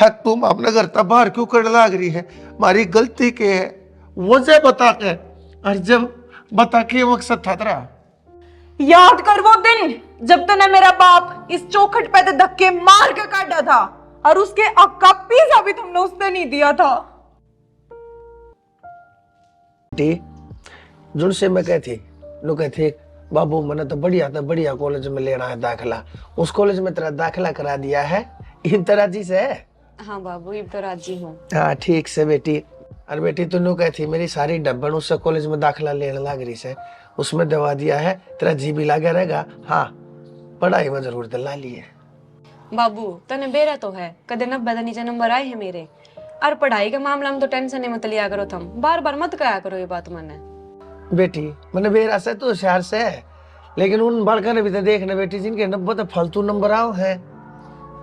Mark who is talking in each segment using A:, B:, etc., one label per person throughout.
A: है तुम अपने घर तक बाहर क्यों करने लग रही है? हमारी गलती के है वजह बता के, और जब बता के मकसद था तेरा।
B: याद कर वो दिन जब तूने मेरा बाप इस चौखट पे ते धक्के मार के काटा था, और उसके हक का पिज्जा भी तुमने उसने नहीं दिया था।
A: जुनसे मैं कहती लो कहते बाबू मैंने तो बढ़िया कॉलेज में लेना है दाखिला, उस कॉलेज में तेरा दाखिला करा दिया है इब्तराजी से।
B: हाँ बाबू इब्तराजी हूँ।
A: हाँ ठीक से बेटी। और बेटी तू नु कहती मेरी सारी डब्बन उससे कॉलेज में दाखिला लेने लग रही से, उसमें दवा दिया है, तेरा जी भी लगा रहेगा। हाँ पढ़ाई में जरूर दिला ली है।
B: बाबू तने बेरा तो है, कदे 90 से नीचे नंबर आए हैं मेरे, और पढ़ाई के मामला में तो टेंशन मत लिया करो, तुम बार बार मत कहा करो ये बात। मैंने
A: बेटी मैंने बेरा से तो होशियार से है, लेकिन उन बड़का ने भी तो देखना बेटी जिनके 90 तो फालतू नंबर आओ है।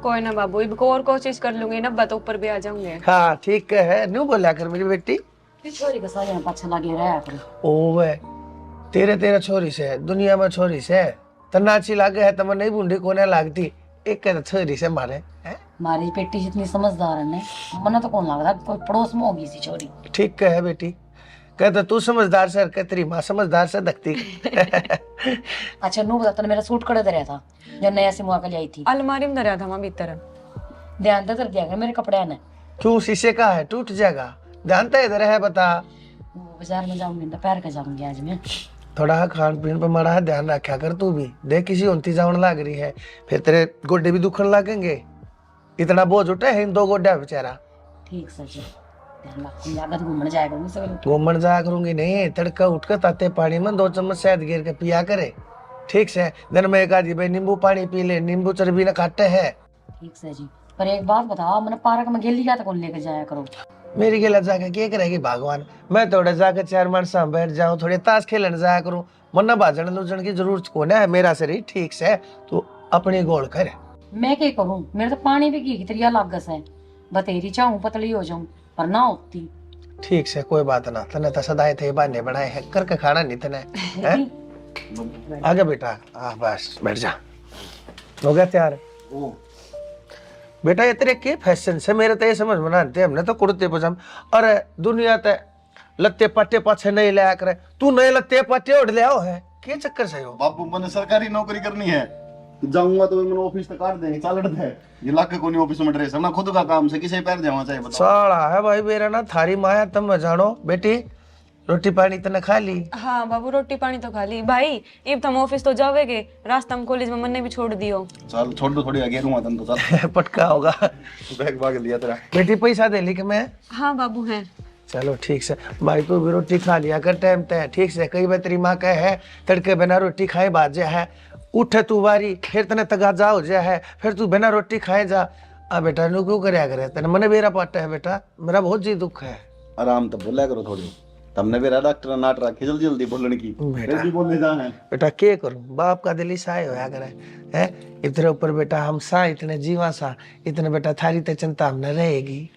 B: कोई ना बाबू, इब को और कोशिश कर लूंगी, 90 तो ऊपर भी आ जाऊंगे।
A: हाँ ठीक है, न्यू बोला कर मेरी बेटी।
C: छोरी का सारे पाछा लगे रहा करो।
A: ओ वे तेरे छोरी से दुनिया में छोरी से तनाची लागे है, तम नहीं बूंदी कोने लागती, एक कहता छोरी से मारे है।
C: मारी बेटी जितनी समझदार है ने, मने तो कौन लगता कोई पड़ोस में होगी सी छोरी।
A: ठीक है बेटी, कहता तू समझदार से, कह तेरी माँ समझदार से दखती।
C: अच्छा नू बता, तने मेरा सूट कड़े दे रहा था जो नया सिमवा के लाई थी,
B: अलमारी में धरा था वहां भीतर।
C: ध्यान दे दिया कर मेरे कपड़े ने।
A: क्यों शीशे का है टूट जाएगा, ध्यान तो इधर है बता।
C: बाजार में जाऊंगी दोपहर के जाऊंगी आज मैं।
A: थोड़ा खान पीन पर मारा ध्यान रखा कर तू भी, देख किसी उनती जावन लग रही है, फिर तेरे गोड्डे भी दुखन लगेंगे, इतना बोझ उठे है इन 2 गोड्डा बेचारा।
C: ठीक सर जी, ध्यान रखूंगी, आगत घूमने जाया करूंगी सवेरे।
A: घूमन जाया करूंगी नहीं, तड़का उठकर ताते पानी में 2 चम्मच शहद गिर के पिया करे, ठीक से। दिन में एक आधी भाई नींबू पानी पी ले, नींबू चर्बी न काटे है।
C: ठीक सर जी, पर एक बात बताओ, मैंने पार्क में गेली का तो कौन लेकर जाया करो।
A: मेरी गेला जाके क्या करेगी भगवान, मैं थोड़ा जाकर 4 मानसा बैठ जाऊं, थोड़े ताश खेलन जाया करूं, मन्ना भाजन लूजन की जरूरत कौन है, मेरा शरीर ठीक से तू अपनी गोल कर।
C: मैं क्या करूं, मेरे तो पानी भी की तरिया लागस है, बतेरी चाहूं पतली हो जाऊं पर ना होती।
A: ठीक से कोई बात ना, तने तो सदाए थे बहाने बनाए हैं, करके खाना नहीं तने है। आगे बेटा, बस बैठ जा, हो गया तैयार। बेटा ये तेरे के फैशन से, मेरे तो ये समझ में ना आते, हमने तो कुर्ते पजाम, अरे दुनिया ते लत्ते पट्टे पाछे नहीं लाया करे, तू नए लत्ते पट्टे उड़ ले आओ है, क्या चक्कर से हो?
D: बापू मैंने सरकारी नौकरी करनी है, जाऊंगा तो मैंने ऑफिस तक काट देंगे, चल रहे थे ये लाख कोनी ऑफिस में ड्रेस है ना, खुद का काम से किसे पैर जाना चाहिए बताओ।
A: साला है भाई मेरा ना, थारी माया तुम जानो। बेटी रोटी पानी तने खा ली?
B: हाँ बाबू रोटी पानी तो खा ली। भाई इब तुम ऑफिस तो जाओगे, रास्ता में कॉलेज में मन्ने भी छोड़ दियो।
D: चल छोड़ दो, थोड़ी आगे रहूंगा तन तो चल।
A: पटका होगा।
D: बैग भाग लिया तेरा।
A: बेटी पैसा दे ली कि मैं?
B: हाँ बाबू है।
A: चलो ठीक से भाई, तू भी रोटी खा लिया कर टाइम तय, ठीक से। कई बार तेरी माँ कहे है तड़के बिना रोटी खाए बाजे है, उठे तू बारी फिर तने तगाजा हो जाए है, फिर तू बिना रोटी खाए जा। आ बेटा नु क्यों करया करे, तने मने बेरा पाटा है बेटा, मेरा बहुत जी दुख है।
D: आराम तो बोला करो थोड़ी, तुमने मेरा डॉक्टर नाट रखी जल्दी जल्दी बोलने की, फिर भी बोलने जा है।
A: बेटा के करूं, बाप का दिल साय होया करे है, इतने ऊपर बेटा हम सा इतने जीवा सा, इतने बेटा थारी ते चिंता हमने रहेगी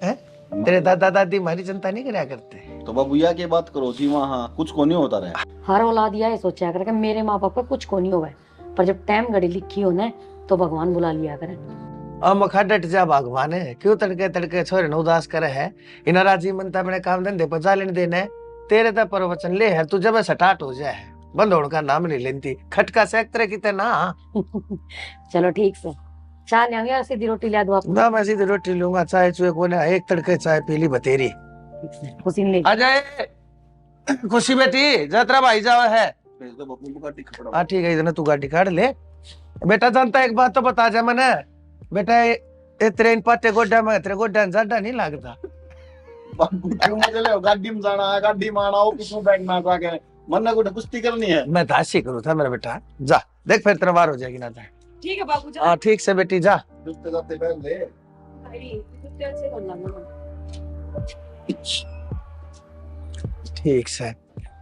A: है। तेरे दादा दादी हमारी चिंता नहीं करया करते।
D: तो बाबू या के बात करो जी, वहाँ कुछ को नहीं होता रहा।
C: हर औलाद ये सोचा करे कि मेरे माँ बाप का कुछ को नहीं होगा, पर जब टाइम घड़ी लिखी हो ना तो भगवान बुला लिया करे।
A: हम डट जा भगवान है, क्यों तड़के तड़के छोरे न उदास करे है, इना राजी मनता अपने काम धंधे पर जा लेने देने, तेरे तो प्रवचन ले है तू जब स्टार्ट हो जाए, बंद होने का नाम नहीं लेती, खटका सेक तरह की ना।
C: चलो ठीक से, चाय लेंगे या सीधी रोटी ला दो आपको?
A: ना मैं सीधी रोटी लूंगा, चाय चुए को ना, एक तड़के चाय पी ली बतेरी।
C: खुशी ले
A: आ जाए खुशी बेटी, जात्रा भाई जाओ है। हाँ ठीक है, इधर तू गाड़ी काट ले। बेटा जानता एक बात तो बता जा मैंने, बेटा ये तेरे इन पाटे गोड्डा में तेरे गोड्डा ज्यादा नहीं लगता।
D: बापू क्यों मुझे ले गाड़ी में जाना है, गाड़ी में आना, ऑफिस में बैठना था के मन को कुश्ती करनी है।
A: मैं दासी करूँ था मेरा बेटा, जा देख फिर तेरा वार हो जाएगी ना।
B: ठीक है बाबू जा।
A: हाँ ठीक से बेटी जा।
D: कुश्ती करते बैठ ले।
B: भाई कुत्ते अच्छे करना ना।
A: ठीक से,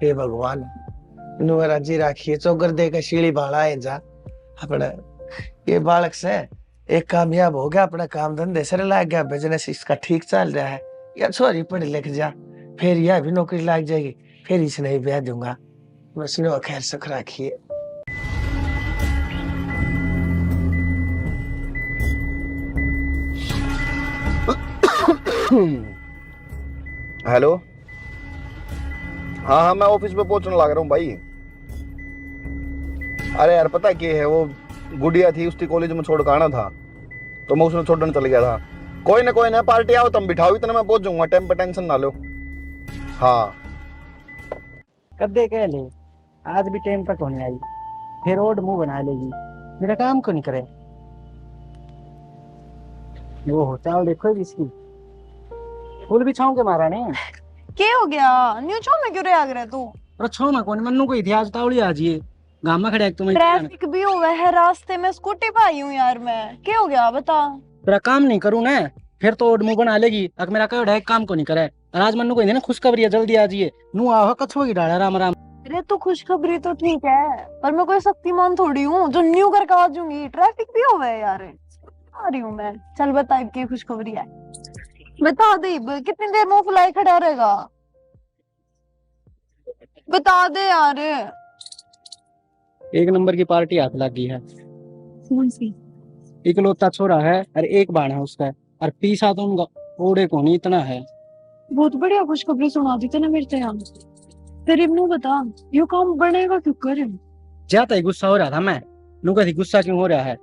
A: हे भगवान नुरा जी राखिए, चौगर दे के शीली भाड़ा है जा अपने। ये बालक से एक कामयाब हो गया, अपना काम धंधे से लग गया, बिजनेस इसका ठीक चल रहा है, या छोरी पढ़ लिख जा, फिर यह भी नौकरी लग जाएगी, फिर इसने ही ब्याह दूंगा। बस नो खैर सुख राखिए।
D: हेलो। हाँ हाँ, मैं ऑफिस पे पहुंचने लग रहा हूँ भाई। अरे यार पता क्या है, वो गुड़िया थी, उसकी कॉलेज में छोड़ कर आना था, तो मैं उसने छोड़ने चल गया था। कोई ना पार्टी आओ, तुम बिठाओ, इतना मैं पहुंच जाऊंगा टाइम पे, टेंशन ना लो। हाँ
E: कद्दे कह ले, आज भी टाइम तक होने आई, फिर रोड मुंह बना लेगी, मेरा काम क्यों नहीं करे। वो होता है देखो इसकी, फूल बिछाऊं के मारा ने।
B: के हो गया न्यू छो में क्यों रे आग रहा तू?
E: और छो ना कौन मन्नू कोई थी आज तावड़ी आज ये गांव में खड़े एक तुम्हें
B: ट्रैफिक भी हुआ है रास्ते में, स्कूटी पे आई हूँ यार मैं। क्या हो गया बता।
E: तेरा काम नहीं करूं ना, फिर तो रोड मुंह बना लेगी। अगर मेरा कहो काम को नहीं करे, और आज मन्नू कोई ना खुशखबरी है, जल्दी आ जाइए। नू आहो कछुआ की डाला राम राम।
B: अरे तो खुशखबरी तो ठीक है, पर मैं कोई शक्तिमान थोड़ी हूँ जो न्यू करके आ जाऊंगी। ट्रैफिक भी हुआ है यार, आ रही हूँ मैं। चल बता इब की खुशखबरी है, बता दे इब, कितनी देर मुंह फुलाए खड़ा रहेगा, बता दे यार।
E: एक नंबर की पार्टी हाथ लग गई है।
B: कौन सी?
E: इकलौता छोरा है और एक बाण है उसका, और पीसा तो उनका ओड़े को नहीं इतना है।
B: बहुत बढ़िया खुशखबरी सुना दी तूने मेरे यहाँ। फिर इब्नू बता, ये काम बनेगा क्यों कर?
E: ज्यादा ही गुस्सा हो रहा था मैं। नू कहती गुस्सा क्यों हो रहा है,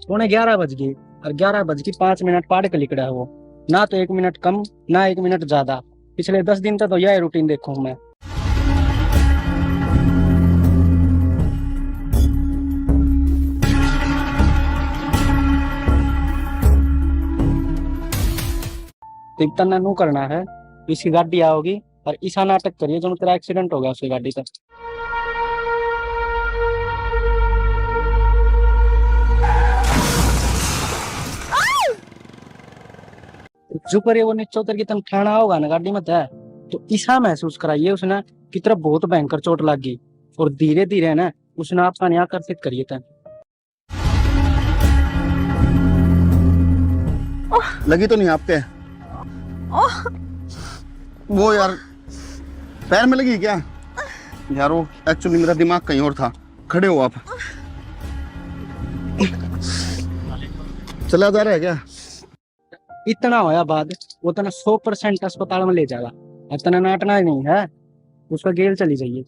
E: 11:15 बज गई, और 11:05 पाड़ के लिखड़ा है वो, ना तो 1 मिनट कम ना 1 मिनट ज्यादा। पिछले 10 दिन तक तो यह रूटीन देखूं मैं। तो इतना नू करना है, इसकी गाड़ी आओगी और ऐसा नाटक करिए जो तेरा एक्सीडेंट हो गया उसकी गाड़ी का। जो करे वो नीचे उतर के तन खाना होगा ना गाड़ी में तय, तो ऐसा महसूस कराइए उसने कि तरफ बहुत भयंकर चोट लग गई, और धीरे धीरे ना उसने आपका नहीं आकर्षित करिए तय।
D: लगी तो नहीं आपके? वो यार पैर में लगी क्या? यार वो एक्चुअली मेरा दिमाग कहीं और था। खड़े हो आप। चला जा रहा है क्या?
E: इतना होया बाद वो तना 100% अस्पताल में ले जाएगा, इतना नाटना ही नहीं है, उसका गेल चली जाइए।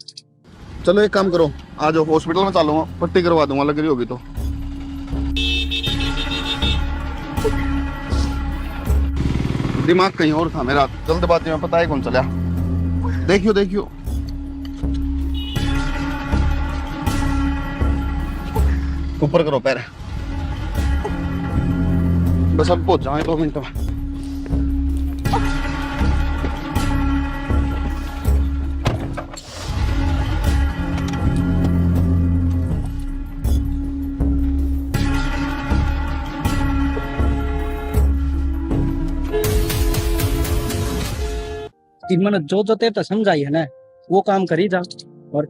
D: चलो एक काम करो, आ जाओ हॉस्पिटल में, चालूंगा पट्टी करवा दूंगा, लग रही होगी तो। दिमाग कहीं और था मेरा, जल्दबाजी में पता है कौन चला। देखियो देखियो, ऊपर करो पैर, बस अब पहुंच जाए 2 मिनट में।
E: मैंने जो जो तेरे समझाई है ना वो काम करी जा, और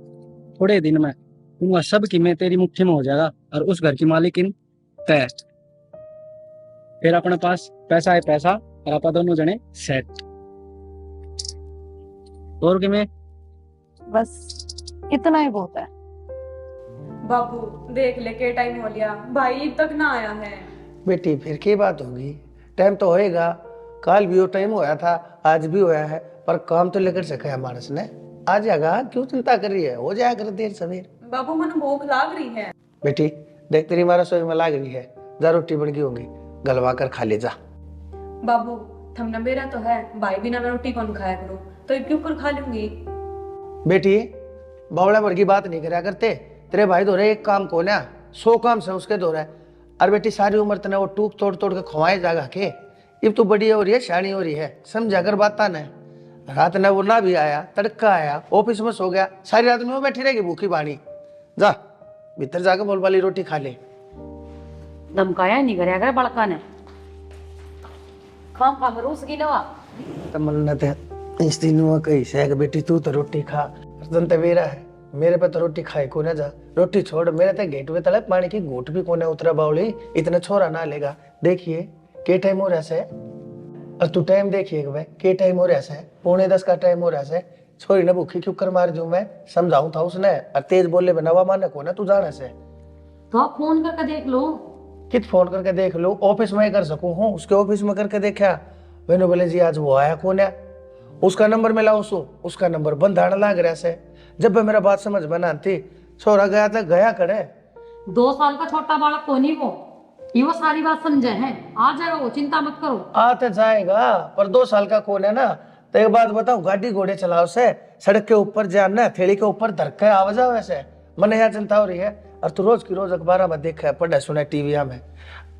E: थोड़े दिन में उनका सब की मैं तेरी मुट्ठी में हो जाएगा, और उस घर की मालिकिन तय। फिर अपने पास पैसा है पैसा, और आप दोनों जने सेट। और कि मैं
B: बस इतना ही बहुत है।
F: बाबू देख ले के टाइम हो लिया, भाई तक ना आया है।
A: बेटी फिर की बात होगी, टाइम तो होएगा। कल भी वो टाइम होया था, आज भी होया है, पर काम तो लेकर सका है मानस ने। आ जाएगा, क्यों चिंता कर रही है, हो जाएगा कर देर सवेर।
F: बाबू मनु भूख लाग रही है।
A: बेटी देख तेरी मारा सोई में लाग रही है, जा रोटी बन गई होंगी, गलवा कर खा ले जा।
F: बाबू थमना मेरा तो है, भाई बिना मैं रोटी कौन खाया करूं, तो एक ऊपर खा लूंगी।
A: बेटी बावड़ा भर की बात नहीं करा करते, तेरे भाई दो रहे एक काम को ना 100 काम से उसके दो रहे। अरे बेटी सारी उम्र तने वो टूक तोड़ तोड़ के खवाए जागा के, अब तो बड़ी हो रही है, शानी हो रही है, समझा कर बात ना। रात ने वो ना भी आया, तड़का आया, ऑफिस में सो गया, सारी रात में वो बैठी रहेगी भूखी पानी। जा भीतर जाकर बोल वाली रोटी खा ले।
C: धमकाया नहीं करे अगर बड़का ने खाम खाम रूस की नवा
A: तमन्नत है इस दिन कही से बेटी तू तो रोटी खा, अर्जन मेरा है, मेरे पे तो रोटी खाए को ना जा। रोटी छोड़, मेरे तो गेट पे तले पानी की घूट भी कोने उतरा बावली, इतना छोरा ना लेगा। देखिए के टाइम हो रहा है, और तू टाइम देखिए के टाइम हो रहा है, 9:45 का टाइम हो रहा है। छोरी ने भूखी क्यों कर मार दूं मैं, समझाऊं था उसने, और तेज बोले बनावा माने को ना तू जाने से।
C: तो आप फोन करके देख लो।
A: कित फोन करके देख लो, ऑफिस में कर सकूं हूँ, उसके ऑफिस में करके देखा, मैंने बोले जी आज वो आया कौन है, उसका नंबर मिला उसका नंबर बंद आने लग रहा से। जब भी मेरा बात समझ में ना आती, छोरा गया था गया करे।
C: 2 साल का छोटा बालक को नहीं वो सारी बात समझे है, आ जाएगा वो, चिंता मत करो।
A: आते जाएगा, पर 2 साल का कौन है ना। तो एक बात बताओ, गाड़ी घोड़े चलाओ से सड़क के ऊपर जाना, थैली के ऊपर धर के आवाजा वैसे मने यहाँ चिंता हो रही है। और तू रोज की रोज अखबार में देखा है, पढ़ा सुना टीवी में,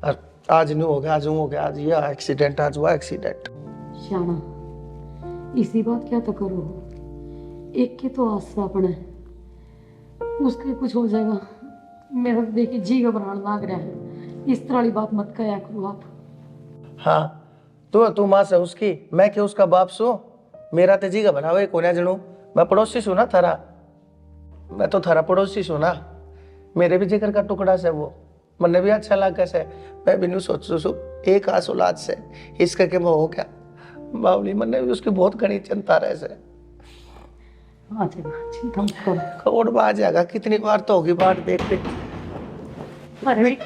A: और आज नहीं हो गया, आज वो हो गया, आज ये एक्सीडेंट, आज वो एक्सीडेंट।
C: श्यामा इसी बात क्या तो करो, एक के तो आस अपने उसके कुछ हो जाएगा। मेरा तो देखिए जी घबराने लग रहा है, इस तरह की बात मत करा करो आप।
A: हाँ तू माँ से उसकी, मैं क्या उसका बाप सू। मेरा तो जी घबरावे कोने जनू, मैं पड़ोसी सू ना थारा, मैं तो थारा पड़ोसी सू ना। मेरे भी जिक्र का टुकड़ा से वो, मन्ने भी अच्छा लगा से। मैं भी नहीं सोचू सू एक आस औलाद से इसका के वो हो गया बावली, मन्ने भी उसकी बहुत घनी चिंता रहे से।
C: हाँ चिंता मत करो।
A: खोड़ आ जाएगा, कितनी बार तो होगी बात देख देख।
C: अरे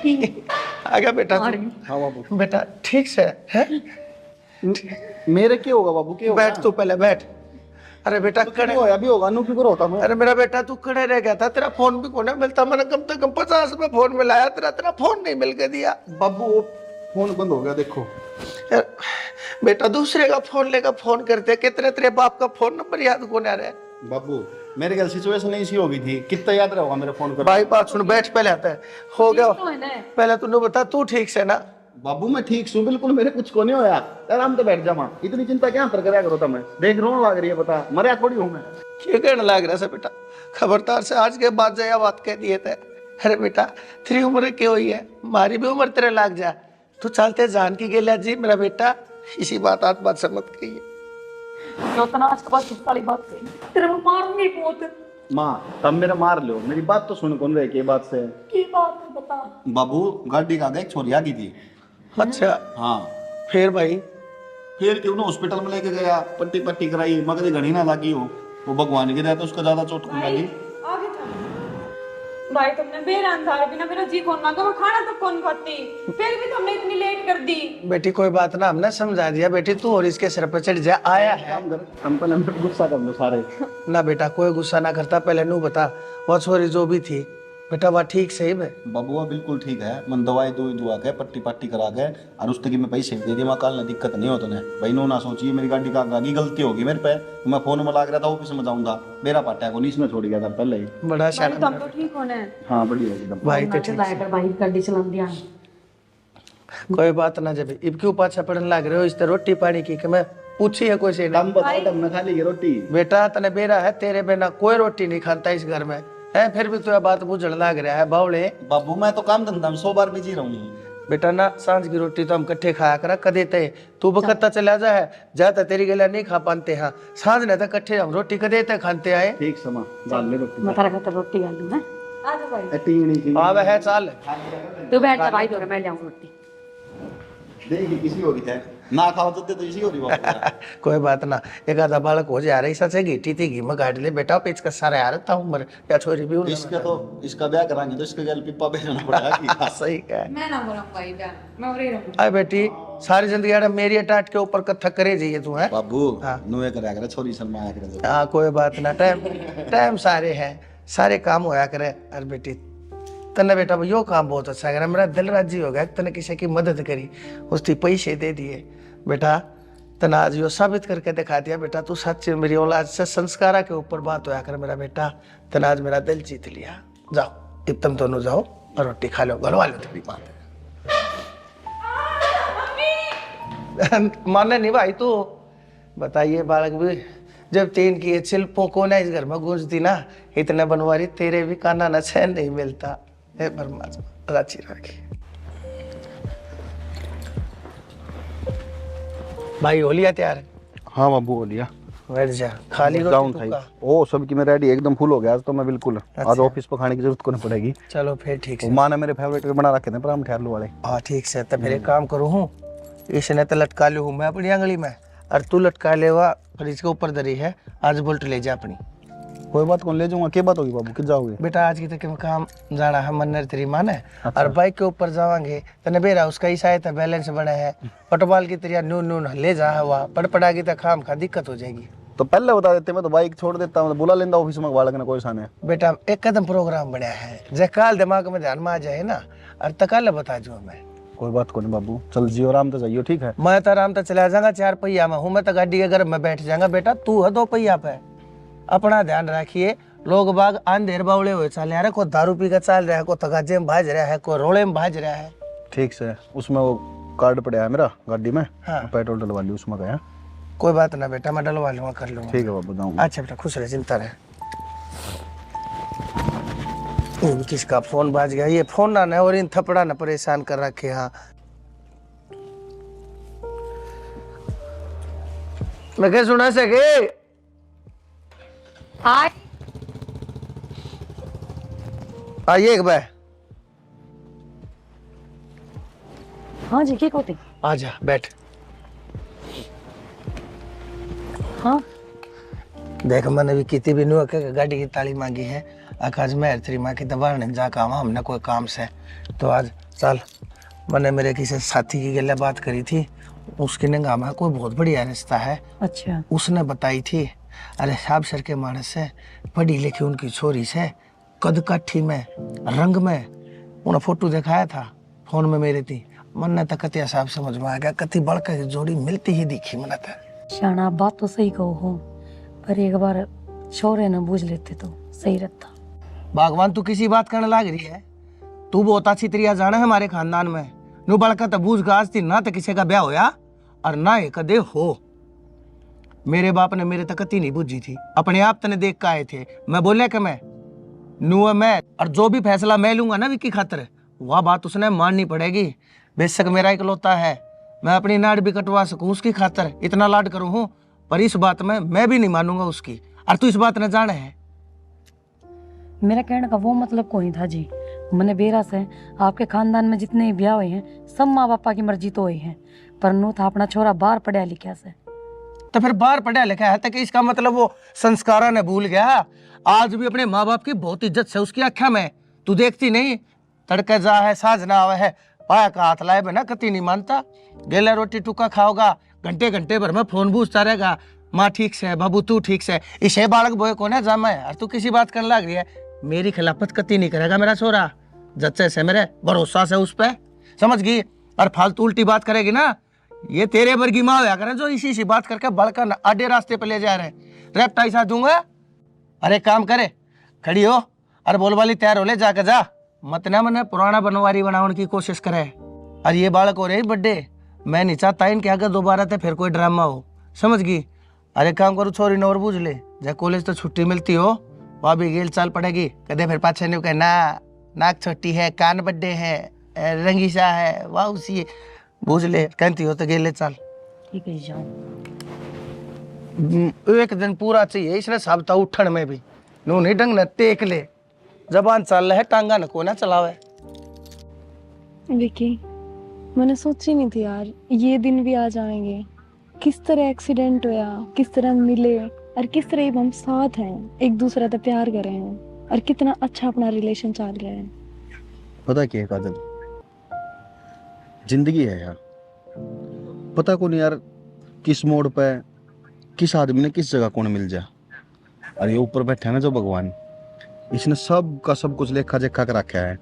A: आ गया बेटा तू?
D: हाँ बाबू।
A: बेटा ठीक से है?
D: मेरे क्या होगा बाबू, क्या होगा?
A: बैठ तू पहले बैठ। अरे बेटा खड़े
D: होया भी होगा, नु क्यों होता मैं?
A: अरे मेरा बेटा तू खड़े रह गया था, तेरा फोन भी कोने मिलता, मैंने कम से कम 50 में फोन मिलाया, तेरा फोन नहीं मिल के दिया।
D: बाबू वो फोन बंद हो गया देखो।
A: यार, बेटा दूसरे का फोन लेकर फोन करते, कितने तेरे बाप का फोन नंबर याद कौन आ रहा है?
D: बाबू मेरे ख्याल सिचुएशन ऐसी हो गई थी, कितना याद रहेगा मेरे फोन कर।
A: भाई बात सुन, बैठ पहले आता है हो गया।
C: तो है ना।
A: पहले तूने बता तू ठीक से ना?
D: बाबू मैं ठीक हूँ बिल्कुल, मेरे कुछ को नहीं होया, आराम से बैठ जामा, इतनी चिंता क्या कर करया करो तुम्हें, देख रोन लग रही है, पता मरिया थोड़ी हूँ मैं।
A: क्यों कहने लग रहा है बेटा? खबरदार से आज के बाद जाया बात कह दिए थे। अरे बेटा तेरी उम्र क्या हुई है, हमारी भी उम्र तेरे लाग जा। तू चलते जान की गेला जी मेरा बेटा, इसी बात से मत कहिए।
C: जो तनाज के बाद चिंता वाली बात कही, तेरे को मारूंगी बहुत।
D: माँ तब मेरा मार लो, मेरी बात तो सुन कौन रहे के बात से।
C: की बात है बता।
D: बाबू गाड़ी का आगे एक छोरी आ गई थी।
A: अच्छा
D: हाँ
A: फिर भाई?
D: फिर क्यों ना हॉस्पिटल में लेके गया, पट्टी कराई, मगर घड़ी ना लगी हो, वो भगवान के दया तो उसका ज्यादा चोट नहीं लगी।
F: आगे चल भाई, तुमने बेरानदार बिना मेरा जी कौन मांगा, मैं खाना तो कौन खाती, फिर भी तुमने इतनी लेट कर दी।
A: बेटी कोई बात ना, हमने समझा दिया बेटी, तू और इसके सिर पे चढ़ जा, आया है।
D: हम पहले हम पे गुस्सा कर लो सारे।
A: ना बेटा कोई गुस्सा ना करता, पहले नू बता वो छोरी जो भी थी बेटा वह ठीक सही में?
D: बबुआ बिल्कुल ठीक है, मन दवाई दुआ के पट्टी करा के और उस तक मैं पैसे दे दिए, कल ना दिक्कत नहीं हो तने भाई। नो ना सोचिए मेरी गाड़ी का आगे गलती होगी मेरे पे, मैं फोन में लाग रहा था ऑफिस में जाऊंगा, मेरा पाटा को नीच में छोड़ गया था पहले ही।
A: बड़ा
F: भाई
A: शाना
F: तुम तो ठीक होना है।
D: हाँ बढ़िया एकदम
A: भाई तो ठीक
C: लाकर भाई गाड़ी चला दिया।
A: कोई बात ना। जब इब क्यों पाछा पड़ने लग रहे हो, इस तरह रोटी पानी की कि मैं पूछी है कोई से?
D: दम बताओ, दम में खा ली रोटी।
A: बेटा तने बेरा है, तेरे बिना कोई रोटी नहीं खाता इस घर में है, फिर भी तो बात बुझड़ लग रहा है बावले।
D: बाबू मैं तो काम धंधा में 100 बार बिजी रहूंगी।
A: बेटा ना सांझ की रोटी तो हम इकट्ठे खाया करा, कदे ते तू बकता चला जा है, जाता तेरी गला नहीं खा पाते। हाँ सांझ ने तो इकट्ठे हम रोटी कदे ते खाते आए।
D: ठीक समा डाल ले रोटी।
C: मैं तेरा खातर रोटी डाल दूं मैं।
F: आ जा भाई।
D: टीनी
A: हाँ वह है चाल।
C: तू बैठ जा भाई, तो मैं ले आऊं रोटी।
D: देखी किसी हो रही है ना खाओ तो इसी हो रही बाबू।
A: कोई बात ना, एक आधा बालक हो जा रही सच घीटी थी घी में गाड़ ले बेटा, पेच का सारा यार था उम्र या छोरी भी उन्हें।
D: इसका तो इसका ब्याह कराएंगे तो इसके गल पिप्पा भेजना पड़ेगा।
A: सही कहा।
F: मैं ना बोलूं भाई जा, मैं और ही रहूं।
A: अरे बेटी सारी जिंदगी यार मेरी अटाट के ऊपर कत्थक करे जाइए तू है
D: बाबू
A: हाँ।
D: नुए कराया करे, छोरी शर्माया करे।
A: हाँ कोई बात ना, टाइम सारे हैं, सारे काम होया करे। अरे बेटी तने बेटा यो काम बहुत अच्छा करा, मेरा दिल राजी हो गया, तने किसी की मदद करी, उसकी पैसे दे दिए बेटा, तने आज यो साबित करके दिखा दिया बेटा तू सच मेरी औलाद से संस्कारा के ऊपर बात होया कर मेरा बेटा, तने आज मेरा दिल जीत लिया। जाओ अब तुम दोनों जाओ और रोटी खा लो, घर वाले थोड़ी बात है। माने नहीं भाई तू बताइए बालक भी, जब तीन की ये शिल्पों को ना इस घर में गूंजती ना, इतने बनवारी तेरे भी काना न चैन नहीं मिलता। हे परमात्मा राची राखी। भाई हो लिया तैयार?
D: हाँ बाबू हो लिया।
A: बैठ जा, खाली
D: डाउन
A: रोटी
D: था
A: टुक्का?
D: ओ सबकी मैं रेडी एकदम फुल हो गया आज तो मैं बिल्कुल। आज
A: अच्छा।
D: ऑफिस पर खाने की जरूरत को नहीं पड़ेगी।
A: चलो फिर ठीक
D: वो
A: है।
D: माँ ने मेरे फेवरेट बना रखे थे पराठे आलू वाले।
A: हाँ ठीक से, तो फिर एक काम करूँ हूँ, इसने तो लटका लू हूँ मैं अपनी आंगली में, और तू लटका लेवा फ्रिज के ऊपर धरी है, आज बोल्ट ले जा अपनी।
D: कोई बात कौन ले जाऊंगा, क्या बात होगी बाबू, किस जाओगे?
A: बेटा आज की तक में काम जाना है मन्नर तेरी मान है।
D: अच्छा।
A: और बाइक के ऊपर जावांगे तने बेरा उसका ही शायद बैलेंस बना है, फुटबॉल की तरह नून नून ले जा हवा पड़पड़ागी तो काम का दिक्कत हो जाएगी।
D: तो पहले बता देते, मैं तो बाइक छोड़ देता हूँ, बुला लेंदा ऑफिस में बालक ने, कोई सा नहीं।
A: बेटा एक कदम प्रोग्राम बनया है, जे काल दिमाग में ध्यान में आ जाए ना और तकाल बता जो मैं।
D: कोई बात को नहीं बाबू, चल जियो आराम से जाइयो, ठीक है?
A: मैं तो आराम से चला जाऊंगा, 4 पहिया में हूँ मैं तो गाड़ी के घर में बैठ जाऊंगा। बेटा तू है 2 पहिया पे, अपना ध्यान रखिए। लोग बाग अंधेर बावड़े हुए चल रहे, को दारू पी कर चल रहा है, को तगाजे में भाज रहा है, को रोड़े में भाज रहा है।
D: ठीक से, उसमें वो कार्ड पड़ा है मेरा गाड़ी में,
A: हाँ।
D: पेट्रोल डलवा लियो उसमें गया।
A: कोई बात ना बेटा, मैं डलवा लूंगा, कर लूंगा।
D: ठीक है बाबू, जाऊँ।
A: अच्छा बेटा खुश रहे, चिंता रहे। किसका फोन बाज गया, ये फोन ना और इन थपड़ा ना परेशान कर रखे। हाँ मैं क्या सुना सके?
C: हाय
A: आइए एक बार।
C: हाँ जी, क्या कहते?
A: आजा बैठ।
C: हाँ
A: देख मैंने भी कितनी भी नुआ के गाड़ी की ताली मांगी है, आकाश में तेरी माँ की दबा नहीं जा काम हमने कोई काम से, तो आज चल। मैंने मेरे किसी साथी की गले बात करी थी, उसकी निगाह में कोई बहुत बढ़िया रिश्ता है।
C: अच्छा।
A: उसने बताई थी, अरे साहब सर के मानस से पढ़ी लिखी उनकी छोरी से, कद काठी में रंग में, उन्हें फोटो दिखाया था फोन में मेरे थी। मन ने तो कतिया साहब समझ में आ गया, कति बड़का की जोड़ी मिलती ही दिखी मन था।
C: शाना बात तो सही कहो हो, पर एक बार छोरे न बूझ लेते तो सही रहता।
A: भगवान तू किसी बात करने लाग रही है, तू बहुत अच्छी तरीका जाना है हमारे खानदान में। नु बड़का तो बूझ गाज थी ना, तो किसी का ब्याह होया और ना ये कदे हो। मेरे बाप ने मेरे तक नहीं बुझी थी, अपने आप तने देख के आए थे। मैं बोले कि मैं नुआ मैं, और जो भी फैसला मैं लूंगा ना विक्की खातर, वह बात उसने माननी पड़ेगी। बेशक मेरा इकलौता है, मैं अपनी नाड़ भी कटवा सकूं उसकी खातर, इतना लाड करूं हूं, पर इस बात में मैं भी नहीं मानूंगा उसकी। और तू इस बात न जाने है।
C: मेरा कहने का वो मतलब कोई था जी। मैंने बेरा से आपके खानदान में जितने भी ब्याह हुए हैं सब माँ बापा की मर्जी तो हुई है, पर नू था अपना छोरा बाहर पढ़ा लिखा से।
A: तो फिर बाहर पढ़ा लिखा है तक इसका मतलब वो संस्कारा ने भूल गया। आज भी अपने माँ बाप की बहुत इज्जत है उसकी आख्या में। तू देखती नहीं, तड़के जा है साज ना आवे है, पाया का हाथ लाए बिना कति नहीं मानता। गेला रोटी टुका खाओगा, घंटे घंटे भर में फोन पूछता रहेगा, माँ ठीक से, बाबू तू ठीक से। इसे बालक बोए को ना जामा है, और तू किसी बात करने लग रही है। मेरी खिलाफत कति नहीं करेगा मेरा छोरा, जच्चे से मेरे भरोसा से उस पे, समझ गई। और फालतू उल्टी बात करेगी ना, ये तेरे वर्गी माँ होया करे जो इसी सी बात करके बड़का आधे रास्ते पे ले जा रहे। रेप टाइसा दूंगा। अरे काम करे, खड़ी हो और बोल वाली तैयार हो ले, जाके जा, मत ना मैंने पुराना बनवारी बनाने की कोशिश करे। और ये बालक हो रही बर्थडे, मैं नहीं चाहता इनके आगे दोबारा थे फिर कोई ड्रामा हो, समझ गई। अरे काम करो छोरी नौर बूझ ले, जब कॉलेज तो छुट्टी मिलती हो वहाँ भी गेल चाल पड़ेगी। कदे फिर पाछे नहीं कहे ना नाक छोटी है, कान बड्डे है, रंगीसा है, वाह उसी बूझ ले, कहती हो तो गेले चाल।
C: ठीक है जाओ।
A: एक दिन पूरा चाहिए इसने साबता उठन में भी, नू नहीं ढंग न टेक ले, जबान चल रहा है टांगा न को ना चलावे।
B: विकी मैंने सोची नहीं थी यार ये दिन भी आ जाएंगे। किस तरह एक्सीडेंट हुआ, किस तरह मिले, और किस तरह अब हम साथ हैं, एक दूसरे से प्यार कर रहे हैं, और कितना अच्छा अपना रिलेशन चल रहा है।
D: पता क्या है काजल, जिंदगी है यार, पता को नहीं यार किस मोड़ पे किस आदमी ने किस जगह कौन मिल जाए। और ये ऊपर बैठा है ना जो भगवान, इसने सब का सब कुछ लेखा जेखा कर रखा है।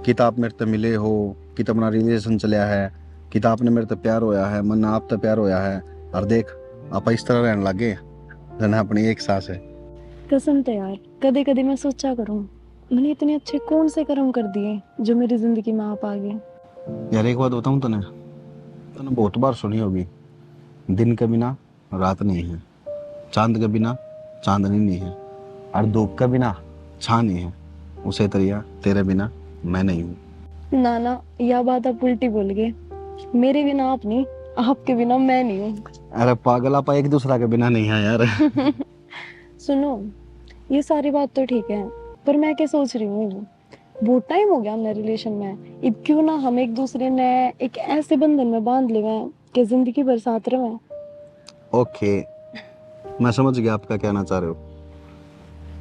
D: किताब मेरे ते मिले हो, किताब अपना रिलेशन चलिया है, किताब ने मेरे ते प्यार होया है, मन आप ते प्यार होया है, और देख आप इस तरह रहने लगे जना अपनी एक सांस है।
B: कसम तो यार कदे कदे मैं सोचा करूं मैंने इतने अच्छे कौन से कर्म कर दिए जो मेरी जिंदगी में आप आ गए।
D: यार एक बात बताऊं तने बहुत बार सुनी होगी, दिन के बिना रात नहीं है, चांद के बिना चांदनी नहीं है, और धूप के बिना छां नहीं है। उसे तरिया तेरे बिना मैं नहीं हूँ।
B: ना ना यह बात आप उल्टी बोल गए, मेरे बिना आप नहीं, आपके बिना मैं नहीं हूँ।
D: अरे पागल, आप एक दूसरा के बिना नहीं है यार।
B: सुनो ये सारी बात तो ठीक है, पर मैं क्या सोच रही हूँ, बहुत टाइम हो गया हमने रिलेशन में, अब क्यों ना हम एक दूसरे ने एक ऐसे बंधन में बांध ले कि जिंदगी भर साथ रहे।
D: ओके, मैं समझ गया आप क्या कहना चाह रहे हो।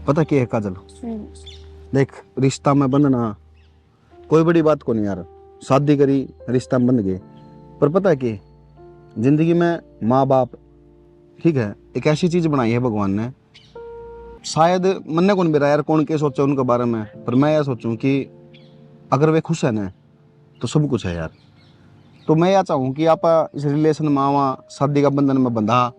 D: पता क्या है काजल, देख रिश्ता में बंधना कोई बड़ी बात को नहीं यार, शादी करी रिश्ता में बंध गए, पर पता है कि जिंदगी में माँ बाप ठीक है एक ऐसी चीज बनाई है भगवान ने, शायद मन कौन बेरा यार कौन के सोचे उनके बारे में, पर मैं यह सोचूं कि अगर वे खुश है ना तो सब कुछ है यार। तो मैं यह चाहूँ कि आप इस रिलेशन में आवा, शादी का बंधन में बंधा,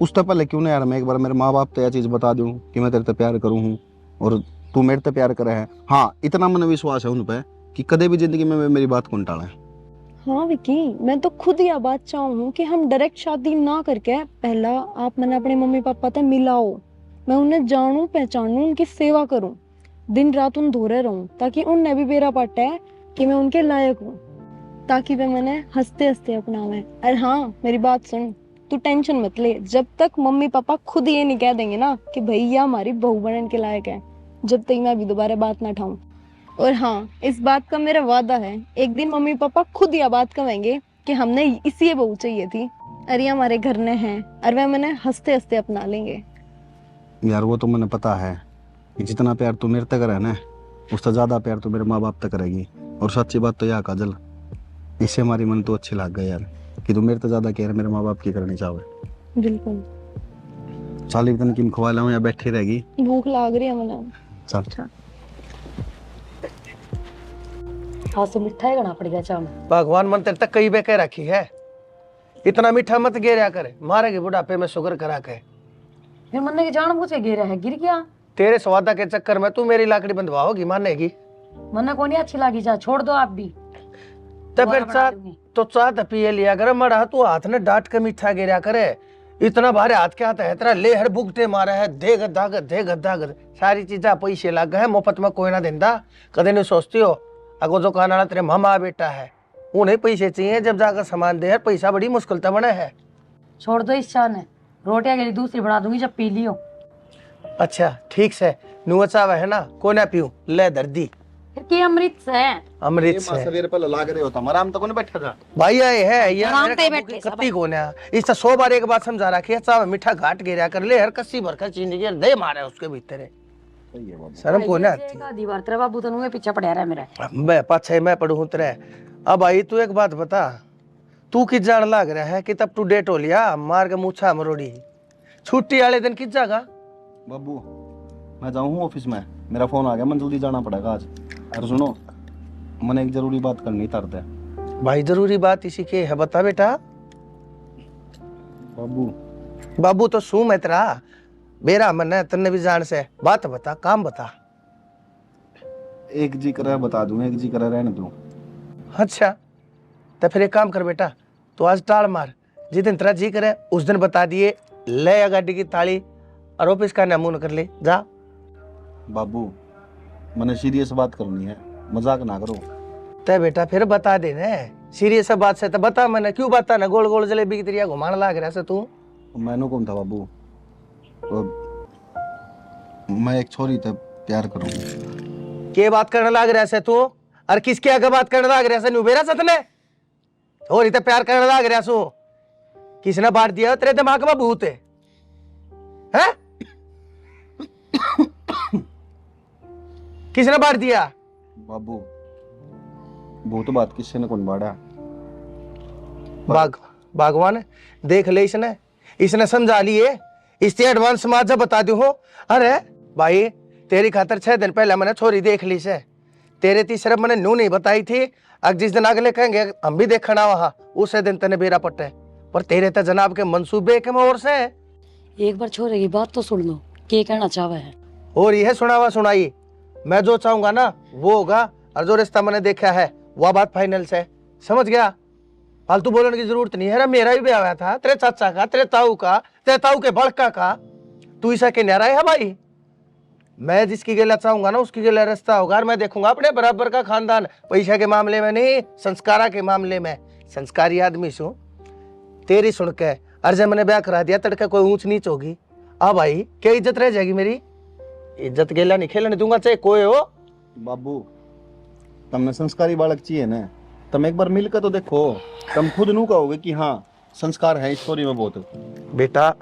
D: उससे पहले क्यों ना यार मैं एक बार मेरे माँ बाप तो यह चीज़ बता दूँ कि मैं तेरे से प्यार करूँ हूँ और तू मेरे से प्यार करे है। हाँ इतना मन विश्वास है उन पर कि कदे भी जिंदगी में वे मेरी बात कौन टाले।
B: हाँ विकी, मैं तो खुद यह बात चाहूँ कि हम डायरेक्ट शादी ना करके पहला आप मैंने अपने मम्मी पापा से मिलाओ, मैं उन्हें जानूं पहचानूं, उनकी सेवा करूं, दिन रात उन धोरे रहूं, ताकि उनने भी मेरा पट्टा है कि मैं उनके लायक हूँ, ताकि वे मैंने हंसते हंसते अपनावे। और हाँ मेरी बात सुन, तू टेंशन मत ले, जब तक मम्मी पापा खुद ये नहीं कह देंगे ना कि भैया हमारी बहू बनने के लायक है, जब तक मैं भी दोबारा बात ना उठाऊं। और हाँ इस बात का मेरा वादा है, एक दिन मम्मी पापा खुद यह बात कहेंगे कि हमने इसी बहू चाहिए थी, अरे हमारे घर ने हैं, और वह मैंने हंसते हंसते अपना लेंगे।
D: यार वो तो मैंने पता है कि जितना प्यार तू मेरे तक करे ना उससे ज्यादा प्यार तू मेरे माँ बाप तक करेगी। और सच्ची बात तो यह काजल, इससे हमारी मन तो अच्छी लग गई यार कि तू मेरे से ज्यादा केयर मेरे माँ बाप की करनी चाहे।
B: बिल्कुल।
D: चाली तन किम खवा लाऊं या बैठी रहेगी?
B: भूख लग रही है मुझे।
D: चल
C: आज तो मिठाई खाना पड़ेगा चाह में।
A: भगवान मन तेरे तक कई बेके रखी है, इतना मीठा मत गिरा करे, मारेगी बुढ़ापे में शुगर करा के।
C: फिर मन ने जान बुझ के गिरा है, गिर गया।
A: तेरे स्वादा के चक्कर में तू मेरी लाकड़ी बंधवाओगी, मानेगी?
C: मन को नहीं अच्छी लगी, जा छोड़ दो आप भी।
A: तो फिर चाह तो पिए लिया करे, मरा तू हाथ ने डांट के मीठा गिरा करे, इतना भारे हाथ के हाथ है, तेरा ले हर बुगटे मारा है, दे गद्दा दे गद्दा गद, सारी चीजा पैसे लग गए, मुफ्त में कोई ना देंदा। कदे नहीं सोचती हो अगो जो कहना वाला तेरे मामा बेटा है, उन्हें पैसे चाहिए जब जाकर सामान दे, पैसा बड़ी मुश्किल तो बने है।
C: छोड़ दो इस चाह ने, रोटियां के लिए दूसरी बना दूंगी जब पी लियो।
A: अच्छा ठीक से नुआ चावा है ना, कोई ना पीऊं, ले दर्दी
C: फिर की अमृत से
A: अमृत से
D: सवेरे पहले लाग रहे होता आराम तो कोने बैठा था
A: भाई आए है यार,
C: आराम से बैठे सब।
A: कत्ती कोने इससे 100 बार एक बात समझा रखी है, चाव मीठा घाट गिरा कर ले हर कस्सी भर कर चीनी के दे मारे उसके भीतर, शर्म को ना आती।
C: दीवार तेरा बाबू तो नुए पीछे पड़ा रहा मेरा।
A: मैं पाछे मैं पढ़ूं तेरे। अब भाई तू एक बात बता, तू किस जान लग रहा है कि तब तू डेट हो लिया मार के मूछा मरोड़ी, छुट्टी वाले दिन किस जागा?
D: बाबू मैं जाऊँ ऑफिस में, मेरा फोन आ गया, मैं जल्दी जाना पड़ेगा आज। और सुनो मैंने एक जरूरी बात करनी तरते।
A: भाई जरूरी बात इसी के है, बता बेटा।
D: बाबू
A: बाबू तो सू मैं तेरा बेरा मन है, तन्ने भी जान से बात बता, काम बता।
D: एक जी करे बता दूं, एक जी करे रहने दूं।
A: अच्छा तो फिर एक काम कर बेटा, तो आज टाल मार, जिस दिन तेरा जी करे उस दिन बता दिए, ले आ गाड़ी की ताली और ऑफिस का नमूना कर ले जा।
D: बाबू मैंने सीरियस बात करनी है, मजाक ना करो।
A: ते बेटा फिर बता दे ना, सीरियस बात से तो बता, मैंने क्यों बता ना, गोल गोल जलेबी की तरिया घुमाने लाग रहा से तू।
D: मैनू कौन था बाबू, तो मैं एक छोरी से प्यार करूँ।
A: के बात करने लाग रहा से तू, और किसके आगे बात करने लाग रहा से? नुबेरा सतने और इतना प्यार करने लाग रहा सू, किसने बांट दिया तेरे दिमाग में भूत है? किसने बांट दिया?
D: बाबू वो तो बात किसी ने कौन बाड़ा।
A: भगवान देख ले, इसने समझा लिए, इससे एडवांस समाज जब बता दू हो। अरे भाई तेरी खातर 6 दिन पहले मैंने छोरी देख ली से, तेरे तीसरे मैंने नू नहीं बताई थी, अब जिस दिन अगले कहेंगे हम भी देखना वहां, उसे दिन तेने बेरा पट्टे, पर तेरे तो जनाब के मंसूबे के और से।
C: एक बार छोरे की बात तो सुन लो, क्या कहना चाहे है।
A: और यह सुनावा सुनाई, मैं जो चाहूंगा ना वो होगा, और जो रिश्ता मैंने देखा है वह बात फाइनल से, समझ गया? फालतू बोलने की जरूरत नहीं है। मेरा भी ब्याह हुआ था, तेरे चाचा का, तेरे ताऊ का, तेरे ताऊ के बड़का का, तू ऐसा के न्यारा है भाई। मैं जिसकी गला चाहूंगा ना उसकी गला रिश्ता होगा, और मैं देखूंगा अपने बराबर का खानदान, पैसा के मामले में नहीं, संस्कारा के मामले में। संस्कारी आदमी सु तेरी सुन के, और जब मैंने ब्याह करा दिया तड़के कोई ऊंच नीच होगी, अब भाई क्या इज्जत रह जाएगी मेरी? इज्जत गेला नहीं खेलने दूंगा, चाहे कोई हो।
D: बाबू तुमने संस्कारी बालक चाहिए ना, तुम एक बार मिलकर तो देखो, तुम खुद नू कहोगे कि हाँ संस्कार है इस स्टोरी में बहुत।
A: बेटा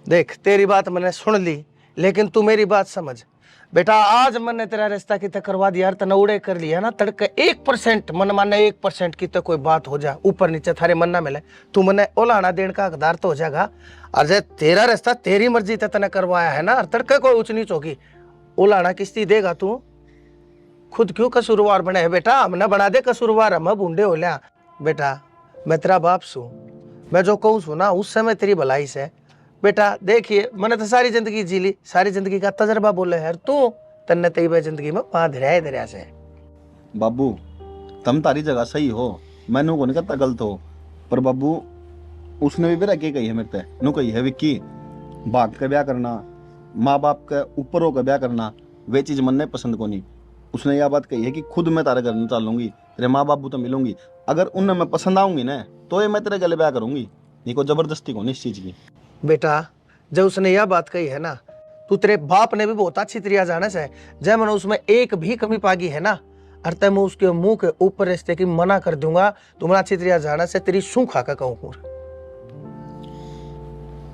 A: देख तेरी बात मैंने सुन ली, लेकिन तू मेरी बात समझ बेटा, आज मैंने तेरा रिश्ता कितना करवा दिया, तने उड़े कर लिया ना, तड़के 1% मन माने 1% की तो कोई बात हो जा ऊपर नीचे थारे मन ना मिले, तू मने ओलाना देने का हकदार तो हो जाएगा। अजय तेरा रिश्ता तेरी मर्जी ते तने करवाया है ना, और तड़के कोई ऊंच नीच होगी, ओलाना किस्ती देगा तू? खुद क्यों कसूरवार बने है बेटा, हमने बना दे कसूरवार, हम बूढ़े हो लिया। बेटा मैं तेरा बाप सू, मैं जो कहूँ सू ना उस समय तेरी भलाई से। बेटा देखिए मैंने तो सारी जिंदगी जी ली, सारी जिंदगी का तजर्बा बोले है, तू तन्ने तेरी जिंदगी में पा धरिया धरिया से।
D: बाबू तुम तारी जगह सही हो, मैनू को नहीं कहता गलत हो, पर बाबू उसने भी बेरा के कही है मेरे ते नु कही है विक्की, भाग के ब्याह करना, माँ बाप के ऊपर होकर ब्याह करना, वे चीज मन नहीं पसंद को नहीं। उसने यह बात कही है कि खुद मैं तारे घर में चलूंगी, तेरे माँ बाबू तो मिलूंगी, अगर उनने मैं पसंद आऊंगी ना तो ये मैं तेरे गले ब्याह करूंगी, नहीं को जबरदस्ती को नहीं इस चीज की।
A: बेटा जब उसने यह बात कही है ना, तू तेरे बाप ने भी बहुत अच्छी तरीका जाने से, जब मैंने उसमें एक भी कमी पागी है ना, और तब मैं उसके मुंह के ऊपर रिश्ते की मना कर दूंगा, तो मैं अच्छी तरीका जाने से तेरी सू खा कर कहूँ।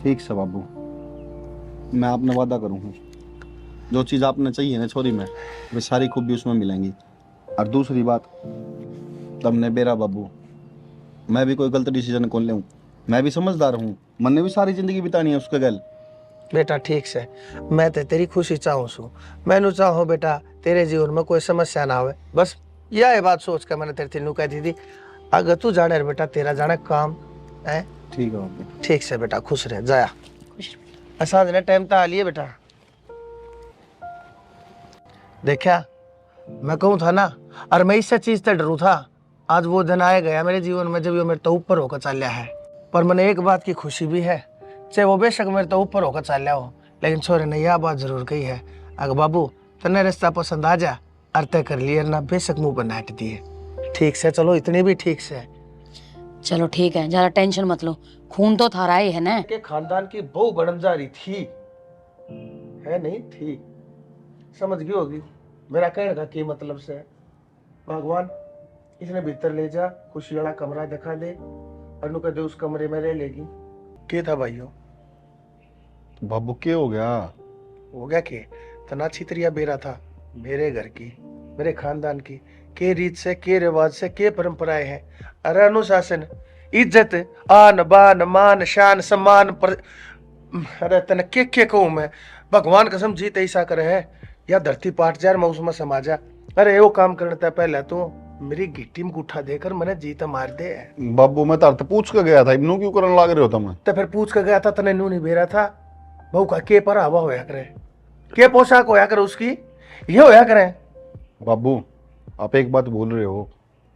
D: ठीक से बाबू, मैं आपने वादा करूँ जो चीज़ आपने चाहिए ना छोरी में, वे सारी खूबी उसमें मिलेंगी। और दूसरी बात, तुमने बेरा बाबू, मैं भी कोई गलत डिसीजन कौन ले, मैं भी समझदार हूँ, मैंने भी सारी जिंदगी बितानी है उसके गल।
A: बेटा ठीक से, मैं तो तेरी खुशी चाहूँ सू, मैनू चाहूँ बेटा तेरे जीवन में कोई समस्या ना हो, बस यह बात सोच कर मैंने तेरे तिलू कह दी थी। अगर तू जाने रे बेटा, तेरा जाने काम है।
D: ठीक है बाबू।
A: ठीक से बेटा, खुश रह जाया, ऐसा ने टाइम तो आ लिए बेटा। देखा मैं कहूँ था ना, और मैं इससे चीज से डरू था, आज वो दिन आया गया मेरे जीवन में जब वो मेरे तो ऊपर होकर चल है। पर मैंने एक बात की खुशी भी है, चाहे वो बेशक मेरे तो ऊपर होकर चल हो, लेकिन छोरे ने यह बात जरूर कही है, अगर बाबू तने रिश्ता पसंद आ जा और तय कर लिए ना, बेशक मुंह पर नाट दिए। ठीक से चलो, इतनी भी ठीक से।
C: चलो ठीक है, ज्यादा टेंशन मत लो, खून तो थारा ही है ना।
A: के खानदान की बहू बनन जा रही थी, है नहीं थी, समझ गई होगी मेरा कहने का की मतलब से। भगवान इसने भीतर ले जा, खुशी वाला कमरा दिखा दे, और नु कह दे उस कमरे में रह लेगी। के था भाइयों?
D: बाबू क्या हो गया?
A: हो गया के तना छितरिया बेरा था, मेरे घर की, मेरे खानदान की, के रीत से, के रिवाज से, के परंपराएं हैं, अरे अनुशासन, इज्जत, आन बान मान शान सम्मान पर, अरे तने के कहूं मैं, भगवान कसम जीत ऐसा करे है, या धरती पाट जाए मैं उसमें समा जा। अरे वो काम करने था पहले तो मेरी गिट्टी में गुठा देकर मैंने जीता मार दे।
D: बाबू मैं तार पूछ के गया था, इब्नू क्यों करने लग रहे हो तुम?
A: तो फिर पूछ के गया था, तने नू नहीं बेरा था, बहू का के पर हवा होया करे, के पोशाक होया करे उसकी, ये होया करे।
D: बाबू आप एक बात बोल रहे हो,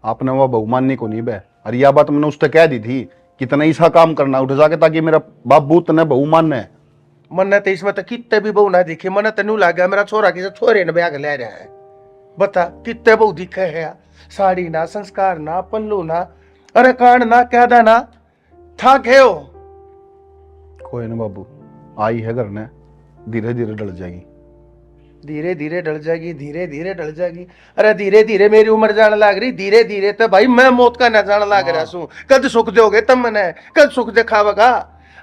D: आपने वह बहू मानने को नहीं बे, और यह बात मैंने उससे कह दी थी कि तने ऐसा काम करना उठ जाके ताकि मेरा बाबू तने बहू मानने।
A: मन तो इसमें तो कितने भी बहू ना दिखे, मन तेनू लग गया मेरा छोरा किसी छोरे ने ब्याह ले रहा है। बता कितने बहू दिखे है, साड़ी ना, संस्कार ना, पल्लू ना, अरे कान ना, कहदा ना, था के हो।
D: कोई ना बाबू, आई है घर ने, धीरे धीरे डल जाएगी।
A: धीरे धीरे डल जाएगी, धीरे धीरे डल जाएगी, अरे धीरे धीरे मेरी उम्र जाने लग रही, धीरे धीरे तो भाई मैं मौत का न जाने लग रहा हूँ। कद सुख दोगे तब मैंने, कद सुख दिखावेगा।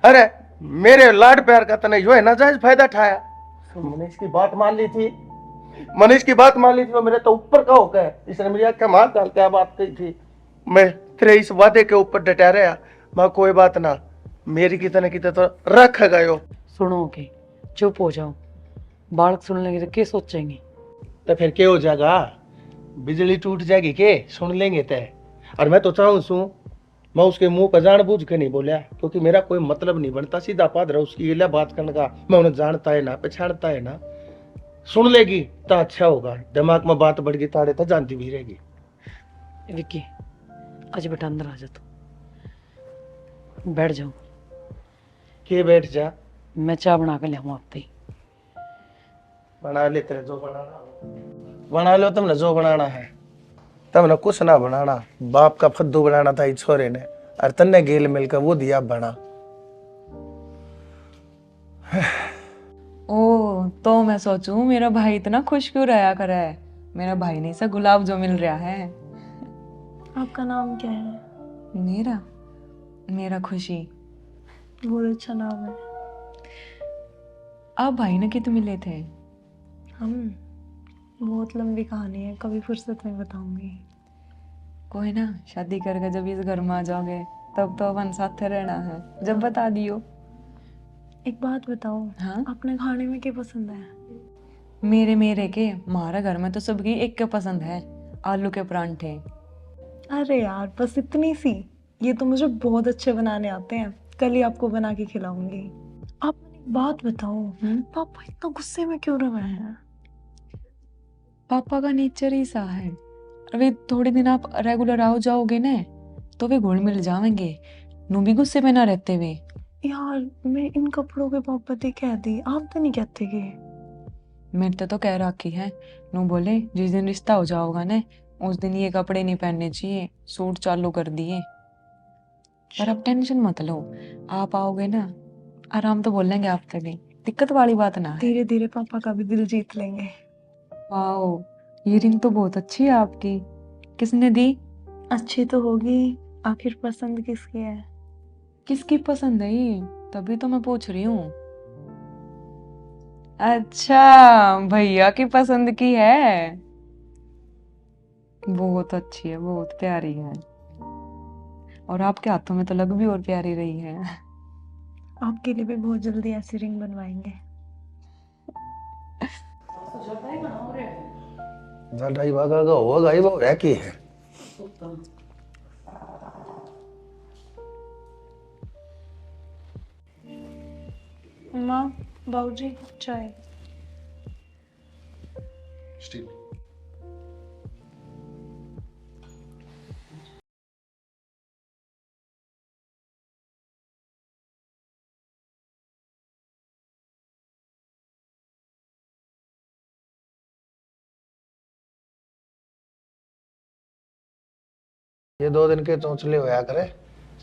A: अरे मेरे लाड प्यार का तने जो है ना जायज फायदा उठाया। मैंने इसकी बात मान ली थी, मैंने इसकी बात मान ली थी, मेरे तो ऊपर का होकर इसने मेरी आंख मार डाल क्या बात कही थी। मैं तेरे इस वादे के ऊपर डटा रहा, मैं कोई बात ना, मेरी कितने तो रख गयो।
C: सुनो के चुप हो जाओ, बालक सुन लेंगे तो क्या सोचेंगे?
A: तो फिर क्या हो जाएगा, बिजली टूट जाएगी के सुन लेंगे तय। और मैं तो चाहूँ सू मैं उसके मुंह पर जानबूझ के नहीं बोलिया, क्योंकि मेरा कोई मतलब नहीं बनता, सीधा पादरा उसकी ये बात करने का, मैं उन्हें जानता है ना, पहचानता है ना। सुन लेगी तो अच्छा होगा, दिमाग में बात बढ़ गई ताड़े तो जानती भी रहेगी।
C: विक्की आज बेटा अंदर आ जा, तू बैठ जाओ।
A: के बैठ जा,
C: मैं चाय बना कर ले आऊँ आपते।
A: बना ले तेरे जो बनाना बना लो, तुमने जो बनाना है, तुमने कुछ ना बनाना, बाप का फद्दू बनाना था इस छोरे ने, और तन्ने गेल मिलकर वो दिया बना।
F: ओ तो मैं सोचूं मेरा भाई इतना खुश क्यों रहा करे है, मेरा भाई नहीं सा गुलाब जो मिल रहा है।
B: आपका नाम क्या है?
F: मेरा खुशी।
B: बहुत अच्छा नाम है।
F: आप भाई ने कित मिले थे?
B: हम बहुत लंबी कहानी है, कभी फुर्सत में बताऊंगी।
F: कोई ना, शादी करके जब इस घर में आ जाओगे तब तो अपन साथ रहना है, जब बता दियो।
B: एक बात बताओ,
F: हाँ?
B: अपने खाने में क्या पसंद है?
F: मेरे मेरे के हमारा घर में तो सबकी एक के पसंद है, आलू के परांठे।
B: अरे यार बस इतनी सी, ये तो मुझे बहुत अच्छे बनाने आते हैं, कल ही आपको बना के खिलाऊंगी। आप मुझे एक बात बताओ, पापा इतना गुस्से में क्यों रहे हैं?
F: पापा का नेचर ही सा है। अभी थोड़े दिन आप रेगुलर आओ जाओगे ना तो वे घुल मिल जाएंगे, नू भी गुस्से में ना रहते हुए।
B: यार मैं इन कपड़ों के पापा दी कह दी, आप तो नहीं कहते कि?
F: मेरे तो कह रखी है, नू बोले जिस दिन रिश्ता हो जाओगा ना उस दिन ये कपड़े नहीं पहनने चाहिए, सूट चालू कर दिए। पर अब टेंशन मत लो, आप आओगे ना आराम तो बोलेंगे आप तभी, दिक्कत वाली बात ना है।
B: धीरे धीरे पापा का भी दिल जीत लेंगे।
F: वाओ, ये रिंग तो बहुत अच्छी है आपकी, किसने दी?
B: अच्छी तो होगी, आखिर पसंद किसकी है?
F: किसकी पसंद है ये, तभी तो मैं पूछ रही हूँ। अच्छा, भैया की पसंद की है। बहुत अच्छी है, बहुत प्यारी है, और आपके हाथों में तो लग भी और प्यारी रही है।
B: आपके लिए भी बहुत जल्दी ऐसी रिंग बनवाएंगे।
A: ढाई भागा का होगा ही, वो है की है।
B: माँ, बाबूजी, चाय।
D: स्टील।
A: ये 2 दिन के चौंचले होया करे,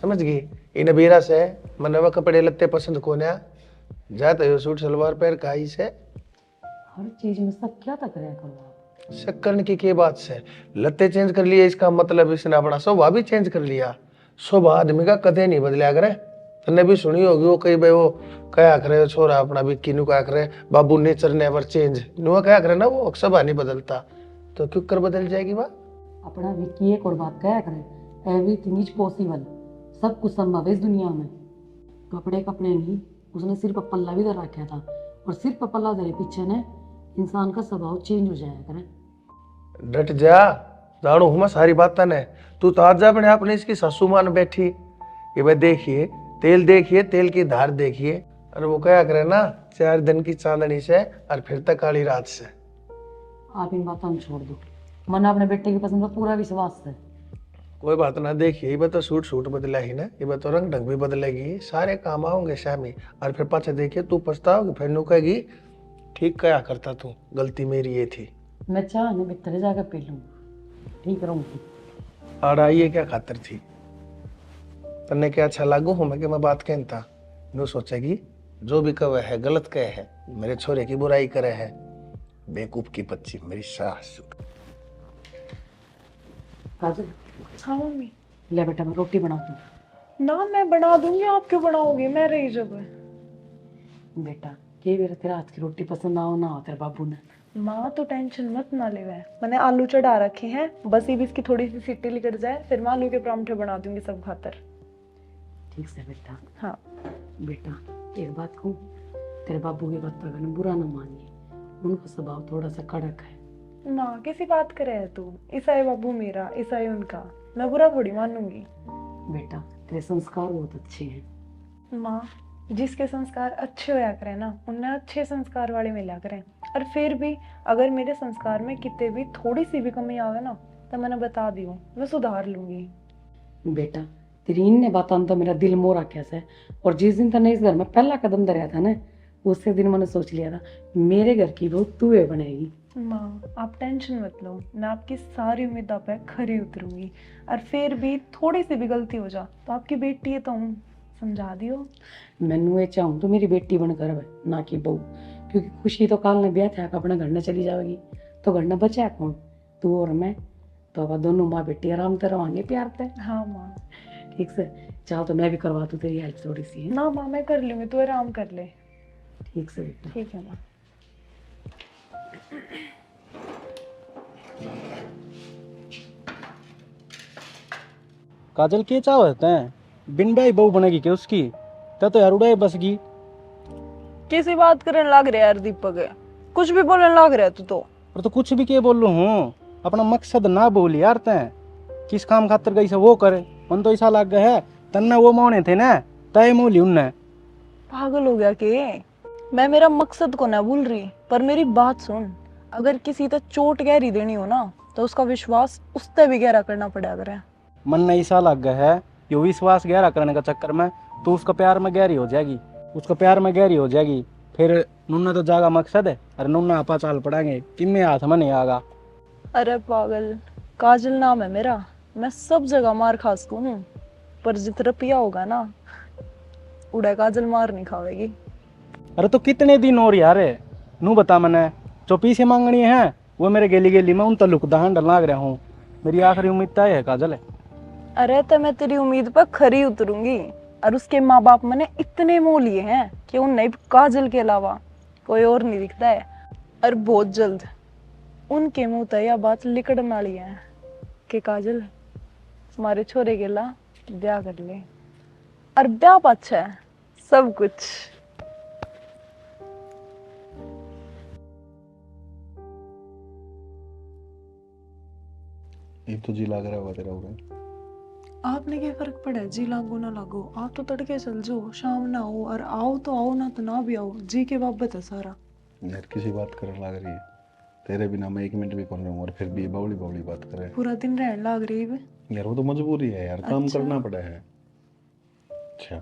A: समझ गई? इन बीरा से मन व कपड़े लत्ते पसंद कोन्या, जाते हो सूट सलवार पहन काई से
C: हर चीज में सब क्या तक रहा करो आप।
A: शक करने की क्या बात से? लत्ते चेंज कर लिए इसका मतलब इसने अपना स्वभाव भी चेंज कर लिया। स्वभाव आदमी का कदे नहीं बदलिया करे। तन्ने भी सुनी होगी वो कई भाई वो कया करे छोरा अपना भी किन्नू कया करे बाबू नेचर नेवर चेंज, नुआ कया करे ना वो स्वभाव नहीं बदलता, तो क्यों कर बदल जाएगी बात?
C: अपना विक्की एक और बात कया करे, एवरीथिंग इज पॉसिबल, सब कुछ संभव है इस दुनिया में। कपड़े कपड़े नहीं, उसने सिर्फ पल्ला भी धर रखा था, और सिर्फ पल्ला धरे पीछे ने इंसान का स्वभाव चेंज हो जाया करे।
A: डट जा, जानो हूँ मैं सारी बातें ने। तू तो आज जा अपने आपने इसकी सासू मान बैठी, ये भाई देखिए तेल की धार देखिए, और वो क्या करे ना 4 दिन की चांदनी से और फिर तक काली रात से।
C: आप इन बातों को छोड़ दो, मन अपने बेटे की पसंद पर पूरा विश्वास है।
A: कोई बात ना, देखिए ये तो सूट बदला ही ना, ये तो रंग ढंग भी बदलेगी, सारे काम आओगे शामी, और फिर पाछे देखिए तू पछताओगी, फिर नु कहेगी ठीक क्या करता तू, गलती मेरी ये थी।
C: मैं चाह ने भीतर जाकर पी लूँ, ठीक रहूँगी।
A: और आइए क्या खातर थी, तन्ने क्या अच्छा लागू हूँ मैं कि मैं बात कहता, नु सोचेगी जो भी कहे है गलत कहे है, मेरे छोरे की बुराई करे है, बेवकूफ की बच्ची मेरी सास।
C: काजल,
B: हाँ मम्मी।
C: ले बेटा मैं रोटी बनाती हूँ।
B: ना मैं बना दूंगी, आप क्यों बनाओगे, मैं रही जब।
C: बेटा के बेरा तेरा हाथ की रोटी पसंद आओ ना हो तेरे बाबू ने।
B: माँ तो टेंशन मत ना ले, मैंने आलू चढ़ा रखे हैं, बस ये भी इसकी थोड़ी सी सीटी निकल जाए, फिर मैं आलू के परांठे बना दूंगी सब खातर।
C: ठीक से बेटा।
B: हाँ
C: बेटा एक बात कहूँ, तेरे बाबू की बात पर बुरा ना मानिए, उनका स्वभाव थोड़ा सा कड़क है।
B: माँ किसी बात करे है तू, ईसाई बाबू मेरा ईसाई उनका, मैं बुरा थोड़ी मानूंगी।
C: बेटा तेरे संस्कार बहुत अच्छे हैं।
B: माँ जिसके संस्कार अच्छे होया करें ना, उन्हें अच्छे संस्कार वाले मिला करें, और फिर भी अगर मेरे संस्कार में कितने भी थोड़ी सी भी कमी आवे ना तो मैंने बता दियो, मैं सुधार लूंगी।
C: बेटा तेरी इन बातों तो मेरा दिल मोह रखा से, और जिस दिन तने इस घर में पहला कदम धरया था ना, उसी दिन मैंने सोच लिया था मेरे घर की बहू तू है बनेगी।
B: माँ आप टेंशन मत लो, मैं आपकी सारी उम्मीदों पे खरी उतरूंगी, और फिर भी थोड़ी सी भी गलती हो जा तो आपकी बेटी है तो हूँ, समझा दियो।
C: मैनू ये चाहूँ तो मेरी बेटी बनकर रहे, ना कि बहू, क्योंकि खुशी तो काल ने ब्याह था अपने घर में चली जाएगी, तो घर में बचा कौन, तू और मैं, तो अब दोनों माँ बेटी आराम से रहोगे प्यार से।
B: हाँ माँ।
C: ठीक से, चाहो तो मैं भी करवा दूँ तेरी हेल्प थोड़ी सी है।
B: ना माँ मैं कर लूंगी, तू आराम कर ले।
C: ठीक से बेटा।
B: ठीक है माँ।
E: काजल के चाहते हैं बिन भाई बहू बनेगी क्या उसकी? तो यार उड़ाई बस गई।
B: किसी बात करने लग रहा है यार दीपक, कुछ भी बोलने लग रहा है तू तो।
E: और तो कुछ भी के बोल हूँ, अपना मकसद ना बोल यार तैं। किस काम खातर गई से वो करे। मन तो ऐसा लग गया है तन्ने वो मोने थे ना, तय मोली उनने।
B: पागल हो गया के? मैं मेरा मकसद को ना भूल रही, पर मेरी बात सुन। अगर किसी तक चोट गहरी देनी हो ना, तो उसका विश्वास उस तक भी गहरा करना पड़ा करे।
E: मन ने ऐसा लग गया है कि वो विश्वास गहरा करने का चक्कर में तो उसका प्यार में गहरी हो जाएगी। उसका प्यार में गहरी हो जाएगी, फिर नुन्ना तो जागा मकसद है, और नुन्ना आपा चाल पड़ेंगे किन्ने हाथ में नहीं आगा।
B: अरे पागल, काजल नाम है मेरा, मैं सब जगह मार खा सकूं हूँ, पर जित रुपया होगा ना, उड़ा काजल मार नहीं खावेगी।
E: अरे तो कितने दिन और यार नू बता मने, जो पीछे मांगनी है वो मेरे गेली गेली में उन तल्लुक दहन डल लाग रहा हूँ। मेरी आखिरी उम्मीद तय है काजल।
B: अरे तो मैं तेरी उम्मीद पर खरी उतरूंगी। और उसके माँ बाप मैंने इतने मोह लिए हैं कि उन्हें काजल के अलावा कोई और नहीं दिखता है। और बहुत जल्द उनके मुंह तक यह बात लिकड़न वाली है कि काजल तुम्हारे छोरे के ला ब्याह कर ले। और ब्याह पाछा है सब कुछ।
D: एक तो जी लग रहा होगा तेरा उड़े।
B: आपने क्या फर्क पड़ा है जी लागो ना लागो? आप तो तड़के चल जाओ, शाम ना आओ, और आओ तो आओ, ना तो ना भी आओ, जी के बाबत है सारा।
D: यार किसी बात करने लग रही है, तेरे बिना मैं एक मिनट भी कौन रहूँ, और फिर भी बावली बावली बात करे।
B: पूरा दिन रहने लग रही है।
D: यार वो तो मजबूरी है यार, काम
B: अच्छा।
D: करना पड़ा है। अच्छा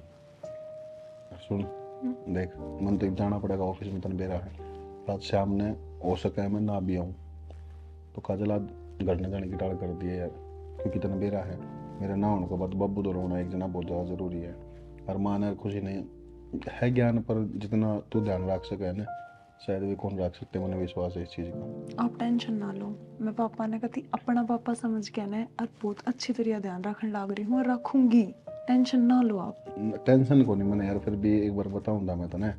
D: सुन, देख मन तो जाना पड़ेगा ऑफिस में, तन बेरा है। रात शाम ने हो सके मैं ना भी आऊँ तो काजल आज घर न जाने की टाल कर दिए यार, क्योंकि तन बेरा है। मेरे ना होने के बाद बब्बू तो रोना एक जना बहुत ज़्यादा ज़रूरी है। और माँ ने खुशी नहीं है ज्ञान, पर जितना तू ध्यान रख सके ना शायद भी कौन रख सकते, मैंने विश्वास है इस चीज़ का।
B: आप टेंशन ना लो, मैं पापा ने कहा अपना पापा समझ के ना, और बहुत अच्छी तरह ध्यान रखने लग रही हूँ और रखूंगी। टेंशन ना लो आप।
D: टेंशन को नहीं मैंने यार, फिर भी एक बार बताऊंगा मैं तने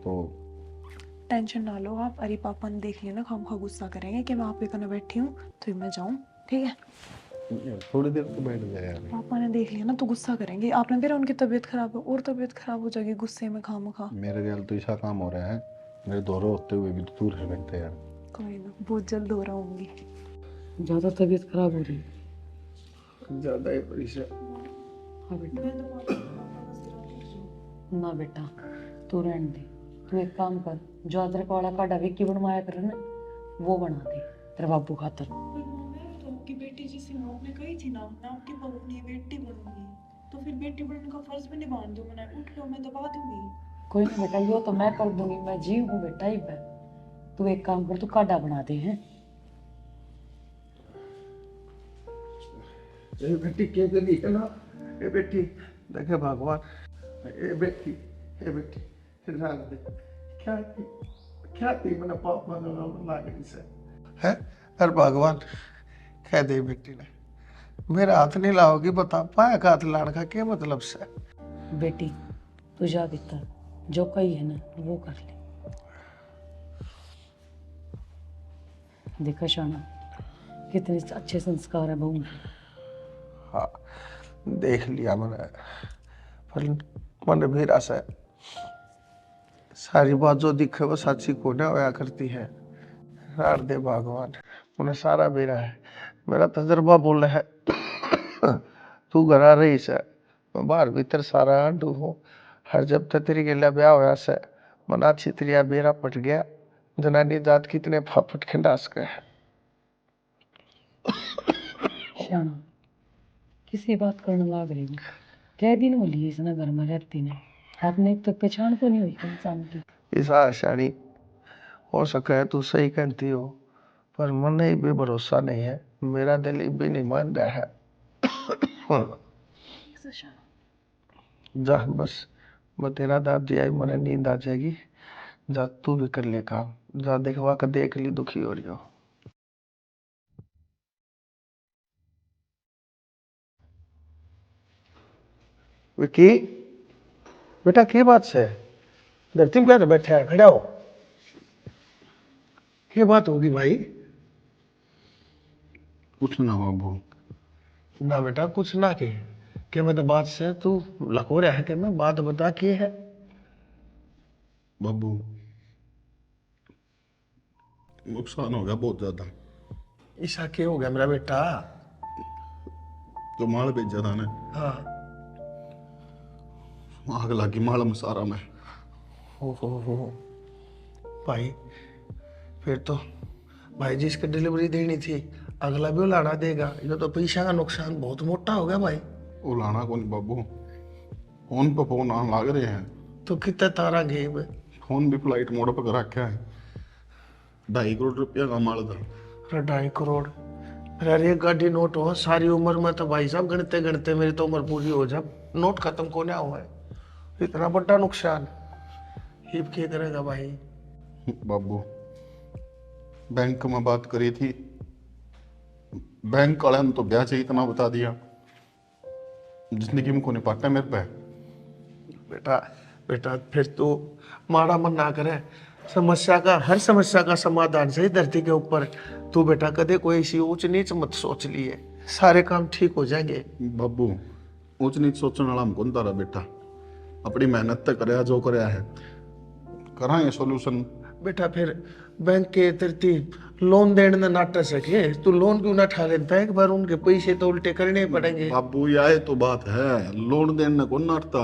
D: तो।
B: टेंशन ना लो आप। अरे पापा ने देख लिया ना, खामखा गुस्सा करेंगे कि मैं आप ही बैठी हूँ तो मैं जाऊँ, ठीक है?
D: यार थोड़ी देर तो बैठ जाए यार।
B: पापा ने देख लिया ना तो गुस्सा करेंगे। आपने फिर उनकी तबीयत खराब है और तबीयत खराब हो जाएगी गुस्से में खामखा।
D: मेरे गैल तो ऐसा काम हो रहा है, मेरे दौरे होते हुए भी तो दूर से लगते यार।
B: कोई ना, बहुत जल्द हो रहा होंगी।
C: ज़्यादा तबीयत खराब हो रही है।
A: ज्यादा ही बड़ी से।
C: हाँ बेटा। ना बेटा, तू रहने दे। तू एक काम कर, जो अदरक वाला काढ़ा विक्की बनवाया कर ना, वो बना दे तेरे बाबू खातर।
B: आपकी बेटी जिसे आपने कही थी ना, मैं आपकी बहू नहीं बेटी बनूंगी, तो फिर बेटी बनने का फर्ज भी निभान दो। मैंने उठ लो, मैं दबा दूंगी।
C: कोई नहीं बेटा, यो तो मैं कर दूंगी, मैं जी हूँ बेटा ही मैं। तू एक काम कर, तू काढ़ा बना दे हैं।
A: ये बेटी के गली है ना, ये बेटी देखे भगवान, ये बेटी, ये बेटी राग दे। क्या थी, क्या थी मैंने पाप में लागनी से है। अरे भगवान कह दे बेटी ने मेरा हाथ नहीं लाओगी, बता पाया का हाथ लाने का क्या मतलब से?
C: बेटी तू जा भीतर, जो कही है ना वो कर ले। देखा शाना, कितने अच्छे संस्कार है बहू के।
A: हाँ देख लिया मैंने, पर मन मेरा से सारी बात जो दिखे वो सच्ची को ना होया करती है। रार दे भगवान, उन्हें सारा मेरा है, मेरा तजर्बा बोल रहा है। तू घर आ रही से, मैं बाहर भीतर सारा आंडू हूँ। हर जब तक तेरी गिला ब्याह होया से मन अच्छी तरह बेरा पट गया। जनानी जात कितने फाफट खिंडास गए।
C: शाना, किसी बात करने लाग रही हूँ। क्या दिन हो लिए इसने घर में रहती ने, आपने एक तो पहचान को नहीं हुई इंसान की।
A: ऐसा आशानी हो सके तू सही कहती हो, पर मन भी भरोसा नहीं है, मेरा दिल भी नहीं मान रहा है। जा बस, मैं तेरा दाद दिया ही मने नींद आ जाएगी। जा तू भी कर ले काम, जा देखवा कर देख ली दुखी हो रही हो। विकी बेटा क्या बात से? धरती पे बैठे हैं, खड़ा हो। क्या बात होगी भाई?
D: कुछ ना बाबू।
A: ना बेटा कुछ ना के, क्या मैं तो बात से तू लको रहा है कि मैं बात बता के है।
D: बाबू नुकसान हो गया बहुत ज्यादा।
A: ऐसा क्या हो गया मेरा बेटा?
D: जो माल बेचा था ना,
A: हाँ।
D: आग लगी माल में सारा में।
A: हो भाई, फिर तो भाई जिसकी डिलीवरी देनी थी अगला भी उलाना देगा। ये तो पैसा का नुकसान बहुत मोटा हो गया भाई।
D: उलाना कौन बाबू, फोन पे फोन आने लग रहे हैं।
A: तो कितना तारा गए?
D: फोन भी फ्लाइट मोड पर रखा है। 2.5 करोड़ रुपया का माल था।
A: 2.5 करोड़? फिर एक गाड़ी नोट हो सारी उम्र में तो भाई साहब गणते गणते मेरी तो उम्र पूरी हो जा, नोट खत्म कोने हुआ है। इतना बड़ा नुकसान हिप क्या करेगा भाई?
D: बाबू बैंक में बात करी थी, बैंक वाले ने तो ब्याज ही इतना बता दिया, जिंदगी में कोई पाटा मेरे पे।
A: बेटा बेटा फिर तो माड़ा मन ना करे। हर समस्या का समाधान सही धरती के ऊपर। तू बेटा कदे कोई सी ऊंच नीच मत सोच लिए, सारे काम ठीक हो जाएंगे।
D: बाबू ऊंच नीच सोचने वाला हम कौन तारा बेटा, अपनी मेहनत तक कराया जो कराया है कराएंगे सोल्यूशन।
A: बेटा फिर बैंक के तरतीब लोन देने न नाट सके, तू लोन क्यों ना ठा लेता है? एक बार उनके पैसे तो उल्टे करने पड़ेंगे।
D: बाबू यह तो बात है, लोन देने कौन नाटता,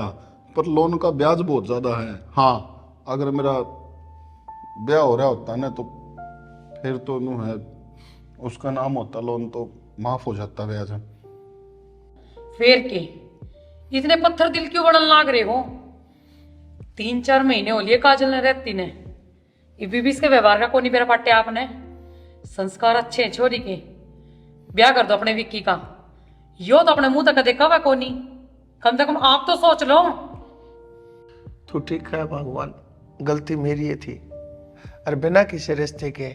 D: पर लोन का ब्याज बहुत ज्यादा है। हाँ अगर मेरा ब्याह हो रहा होता ना तो फिर तो नू है उसका नाम होता लोन तो माफ हो जाता ब्याज।
C: फेर के इतने पत्थर दिल क्यों बढ़न लाग रहे हो? 3-4 महीने हो लिए काजल ने रहती ने, इभी भी इसके व्यवहार का कोनी बेरा पाटे आपने। संस्कार अच्छे हैं छोरी के, ब्याह कर दो अपने विक्की का। यो तो अपने मुंह तक देखा हुआ कोनी, कम से कम आप तो सोच लो।
A: तू ठीक है भगवान, गलती मेरी ही थी। और बिना किसी रिश्ते के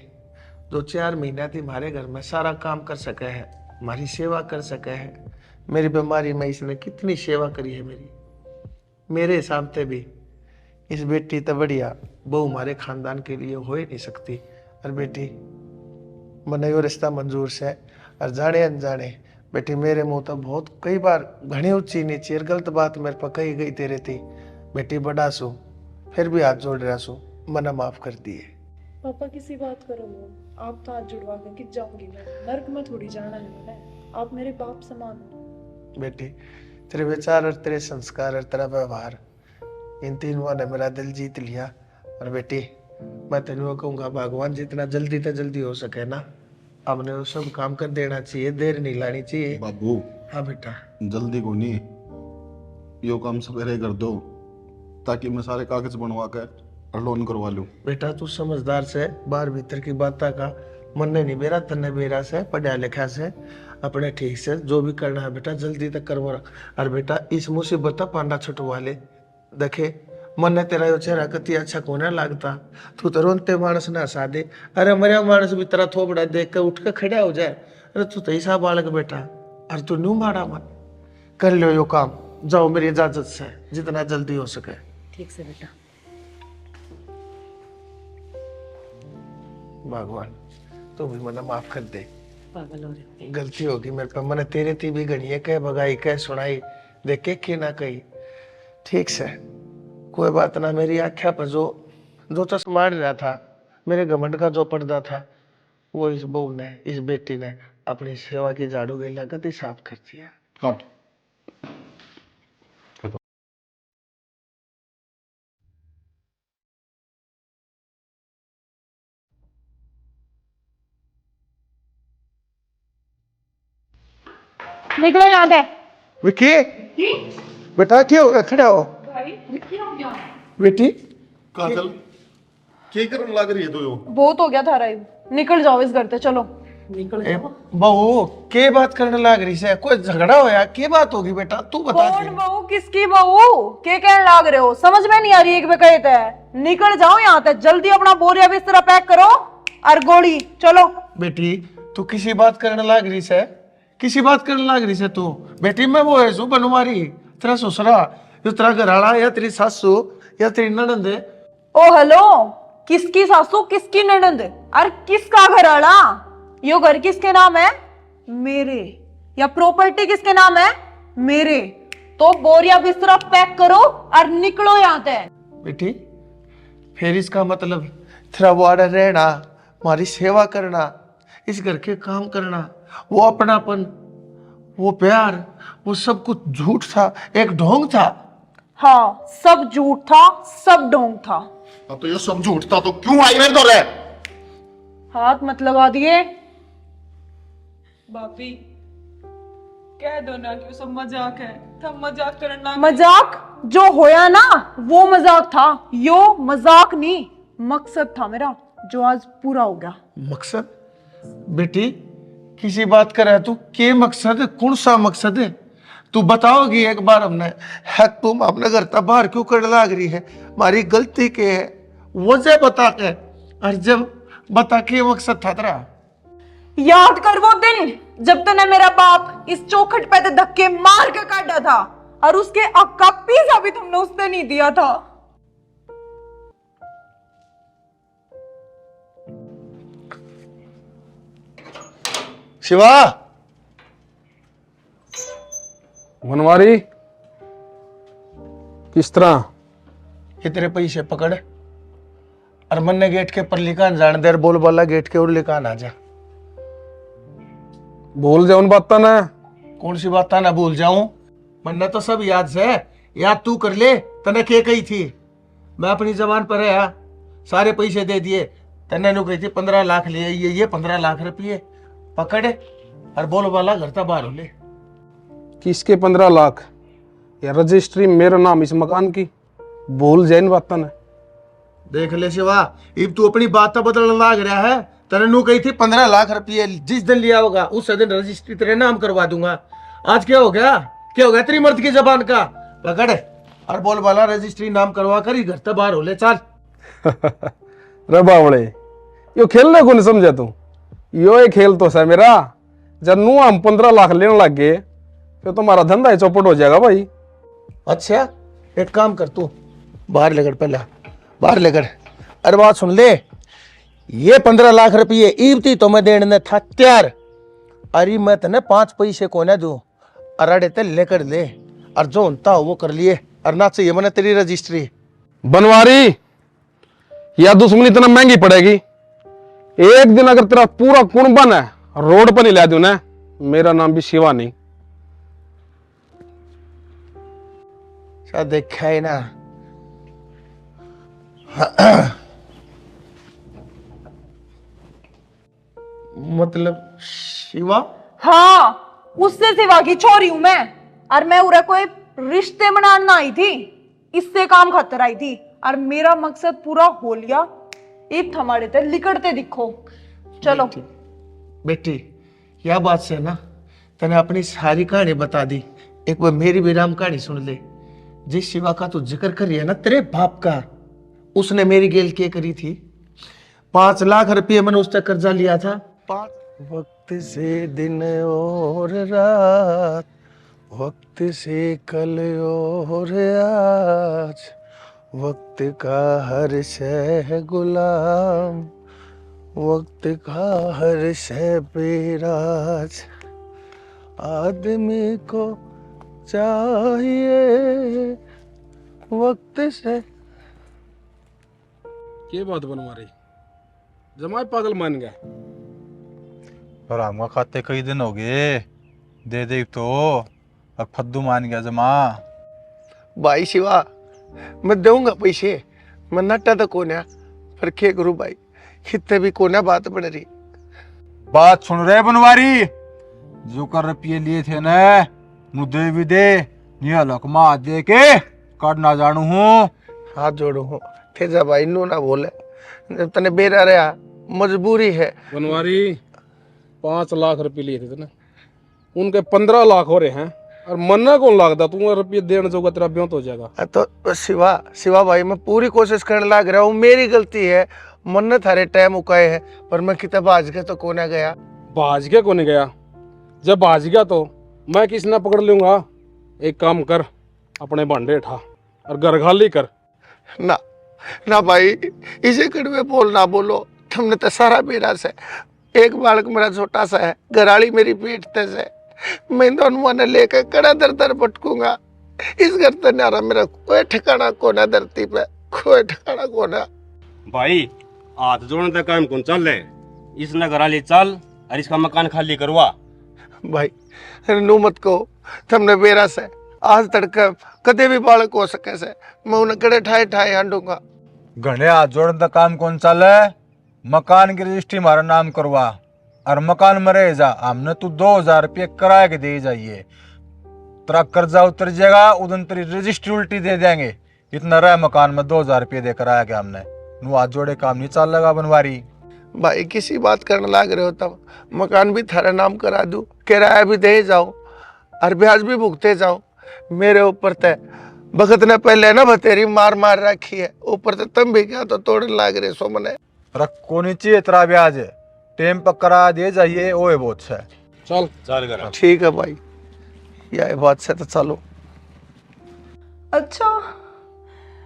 A: 2-4 महीना थी हमारे घर में सारा काम कर सके है, हमारी सेवा कर सके है। मेरी बीमारी में इसने कितनी सेवा करी है मेरी। मेरे हिसाब से भी इस बेटी तो बढ़िया बहू हमारे खानदान के लिए हो ही नहीं सकती। और बेटी मने यो रिश्ता मंजूर से, और जाने अनजाने बेटी मेरे मुंह तो बहुत कई बार घनी ऊंची नीची और गलत बात मेरे पर कही गई तेरे थी। बेटी बड़ा सू फिर भी हाथ जोड़ रहा सू, मना माफ कर दिए।
G: पापा किसी बात करो, आप तो हाथ जुड़वा कर कि जाऊंगी मैं नर्क में थोड़ी जाना है मैंने, आप मेरे बाप समान हो।
A: बेटी तेरे विचार और तेरे संस्कार और तेरा व्यवहार, इन तीनों ने मेरा दिल जीत लिया। और बेटी मैं तेनों कहूँगा भगवान जितना जल्दी से जल्दी हो सके ना हमने वो सब काम कर देना चाहिए, देर नहीं लानी चाहिए।
D: बाबू
A: हाँ बेटा।
D: जल्दी को नहीं, यो काम सवेरे कर दो ताकि मैं सारे कागज बनवा कर लोन करवा लूं।
A: बेटा तू समझदार से, बाहर भीतर की बात का मन नहीं बेरा, तन्ने बेरा से पढ़ा लिखा से अपने ठीक से जो भी करना है बेटा जल्दी तक करवा। और बेटा इस मुसीबत पांडा छुटवा ले। देखे मन ने तेरा यो चेहरा कति अच्छा कोने लगता, तू तो रोनते मानस ना हंसा दे। अरे मरिया मानस भी तेरा थोपड़ा देख कर उठ कर खड़ा हो जाए। अरे तू तो ऐसा बालक बेटा, और तू न्यू मारा मन कर लो यो काम। जाओ मेरी इजाजत से, जितना जल्दी हो सके।
C: ठीक से बेटा।
A: भगवान तू भी मना माफ कर दे,
C: पागल हो रहे हो।
A: गलती होगी मेरे पर। मैंने तेरे थी भी गणी है, कह भगाई कह सुनाई, देखे कि ना कही। ठीक से कोई बात ना। मेरी आख्या पर जो चश्मा मार रहा था, मेरे घमंड का जो पर्दा था, वो इस बहू ने, इस बेटी ने अपनी सेवा की झाड़ू गैला गति साफ कर दिया।
D: काट।
B: निकलो यहाँ से।
A: विकी बेटा क्यों हो गया? खड़ा हो बेटी।
D: काजल क्या करने लग रही है तो यो?
B: बहुत हो गया थारा, निकल जाओ इस घर से, चलो।
A: ए, बहू के बात करने लग रही से? कोई झगड़ा होया? के बात होगी बेटा तू बता
B: कौन
A: दे।
B: बहू किसकी बहू? के कहने लाग रहे हो? समझ में नहीं आ रही। एक पे कहे थे निकल जाओ यहाँ से, जल्दी अपना बोरिया बिस्तरा पैक करो और गोली चलो।
A: बेटी तू किसी बात करने लग रही से? किसी बात करने लग रही से तू? बेटी मैं वो है सु बनवारी तेरा ससुरा, जो तेरा घराड़ा या तेरी सासू या तेरी ननंद
B: ओ हेलो, किसकी सासू किसकी ननंद और किसका घर आला? यो घर किसके नाम है? मेरे। या प्रॉपर्टी किसके नाम है? मेरे। तो बोरिया बिस्तरा पैक करो और निकलो यहाँ से।
A: बेटी फिर इसका मतलब तेरा वाड़ा रहना, हमारी सेवा करना, इस घर के काम करना, वो अपनापन, वो प्यार, वो सब कुछ झूठ था, एक ढोंग था।
B: हाँ, सब झूठ था, सब ढोंग था।
D: अब तो ये सब झूठ था तो क्यों आई मेरे दौरे?
B: हाथ मत लगा दिए।
G: भाभी कह दो ना कि वो सब मजाक है, थम मजाक करना।
B: मजाक जो होया ना वो मजाक था, यो मजाक नहीं, मकसद था मेरा जो आज पूरा हो गया।
A: मकसद? बेटी किसी बात कर रहा है तू? के मकसद है? कौन सा मकसद है? तू बताओगी एक बार हमने? है तुम अपने घर तक बाहर क्यों कर लाग रही है? हमारी गलती के है, वजह बता के। और जब बता के मकसद था तेरा?
B: याद कर वो दिन जब तूने मेरा बाप इस चौखट पे धक्के मार के काटा था और उसके हक का पिज्जा भी तुमने उसने नहीं दिया था।
A: शिवा,
H: बनवारी किस तरह?
A: ये तेरे पैसे पकड़ और मन्ने गेट के पर लिखान जान देर बोल वाला गेट के और लिखान आ जा।
H: भूल जाऊन बात ना।
A: कौन सी बात ना भूल जाऊं? मन्ने तो सब याद से। याद तू कर ले, तने के कही थी? मैं अपनी जबान पर है, सारे पैसे दे दिए। तने नु कही थी 15 लाख ले आइए, ये 15 लाख रुपये पकड़ और बोल वाला घर तक बाहर हो ले।
H: किसके 15 लाख? या रजिस्ट्री मेरा नाम इस मकान की? भूल जाइन बात ना।
A: देख ले शिवा, इब तू अपनी बात तो बदलने लाग रहा है। तने नु कही थी 15 लाख रुपये जिस दिन लिया होगा उस दिन रजिस्ट्री तेरे नाम करवा दूंगा। आज क्या हो गया? क्या हो गया तेरी मर्द की जबान का? पकड़ और बोल वाला रजिस्ट्री नाम करवा कर ही घर तक बाहर हो ले। चल
H: रे बावड़े, यो खेलने को नहीं समझा तू? यो एक खेल तो है मेरा। जब नू हम 15 लाख लेने लग गए तो तुम्हारा धंधा ही चौपट हो जाएगा भाई।
A: अच्छा एक काम कर, तू बाहर लेकर, पहले बाहर लेकर। अरे बात सुन ले, ये 15 लाख रुपये ईबती तो मैं देने था तैयार। अरे मैं तने 5 पैसे को ना दूं, अराड़े ते लेकर ले और जो होता हो वो कर लिए। और ना चाहिए मैंने तेरी रजिस्ट्री।
H: बनवारी, या दुश्मनी इतना महंगी पड़ेगी? एक दिन अगर तेरा पूरा कुंबन है रोड पर नहीं ला दूं ना, मेरा नाम भी शिवा नहीं।
A: शायद देखा है ना। मतलब शिवा?
B: हाँ, उससे सिवा की छोरी हूं मैं। और मैं उरे कोई रिश्ते बनाना आई थी, इससे काम खातर आई थी। और मेरा मकसद पूरा हो लिया। एक हमारे ते लिकड़ते दिखो। चलो
A: बेटी यह बात से ना तने अपनी सारी कहानी बता दी। एक बार मेरी भी राम कहानी सुन ले। जिस शिवा का तू जिक्र करी है ना, तेरे बाप का, उसने मेरी गेल के करी थी। 5 लाख रुपये मैंने उससे कर्जा लिया था। 5 वक्त से दिन और रात, वक्त से कल और आज, वक्त का हर शह गुलाम, वक्त का हर शह बेराज। आदमी को चाहिए वक्त से।
H: क्या बात बनवारी, जमाई पागल मान गया?
I: और हमका खाते कई दिन हो गए दे दे तो, अब फद्दू मान गया जमा।
A: भाई शिवा, मैं दूंगा पैसे, मैं नट्टा तो कोन्या, पर क्या करूं भाई, कितने भी कोन्या बात बन रही।
I: बात सुन रहे बनवारी, जो कर रुपये लिए थे न मुद्दे भी दे, निया लकमा दे के काट ना जानू हूँ।
A: हाथ जोड़ू हूँ तेजा भाई, नू ना बोले, जब तने बेरा रहा मजबूरी है।
H: बनवारी 5 लाख रुपए लिए थे ना, उनके 15 लाख हो रहे हैं और मन्ना कौन लागता? तू रुपये देने जोगा तेरा ब्यों तो हो जाएगा।
A: तो शिवा भाई, मैं पूरी कोशिश करने लग रहा हूँ, मेरी गलती है। मन थारे टाइम उकाए है, पर मैं कितना भाज के तो कोना गया।
H: भाज के को नहीं गया? जब भाज गया तो मैं किसी ना पकड़ लूंगा। एक काम कर, अपने भांडे उठा और घर खाली कर।
A: ना ना भाई, इसे कड़वे बोल ना बोलो, तुमने तो सारा बेरा से। एक बालक मेरा छोटा सा है, घराली मेरी पेट ते से, मैं दोनों ने लेकर कड़ा दर दर भटकूंगा। इस घर ते नारा मेरा कोई ठिकाना कोना, धरती पे कोई ठिकाना कोना।
J: भाई हाथ जोड़ने तक काम कौन चल रहे, इस नगर ले चल और इसका मकान खाली करवा।
A: भाई नू मत कहो, तुमने बेरा से आज तड़के कदे भी बालक हो सके से, मैं उन्हें कड़े ठाए ठाए हांडूंगा।
I: घने हाथ जोड़ने तक काम कौन चल है, मकान की रजिस्ट्री हमारा नाम करवा और मकान में रह जा। हमने तू 2000 रुपये किराए के दे जाइए, तेरा कर्जा उतर जाएगा, उधर तेरी रजिस्ट्री उल्टी दे देंगे। इतना रहा मकान में 2000 रुपये दे कर आया कि हमने नू हाथ जोड़े काम नहीं चल लगा बनवारी।
A: भाई किसी बात करने लग रहे हो तब, मकान भी थारे नाम करा दूं, किराया भी दे जाओ और ब्याज भी भुगते जाओ। मेरे ऊपर ते भगत ने पहले ना बतेरी मार मार रखी है, ऊपर ते तुम भी क्या तो तोड़ने लग रहे सो मने।
I: रखो नीचे तेरा ब्याज टेम पर करा दे जाइए, वो है बहुत है।
H: चल
J: चल कर
A: ठीक है भाई, यह बात से तो चलो।
G: अच्छा,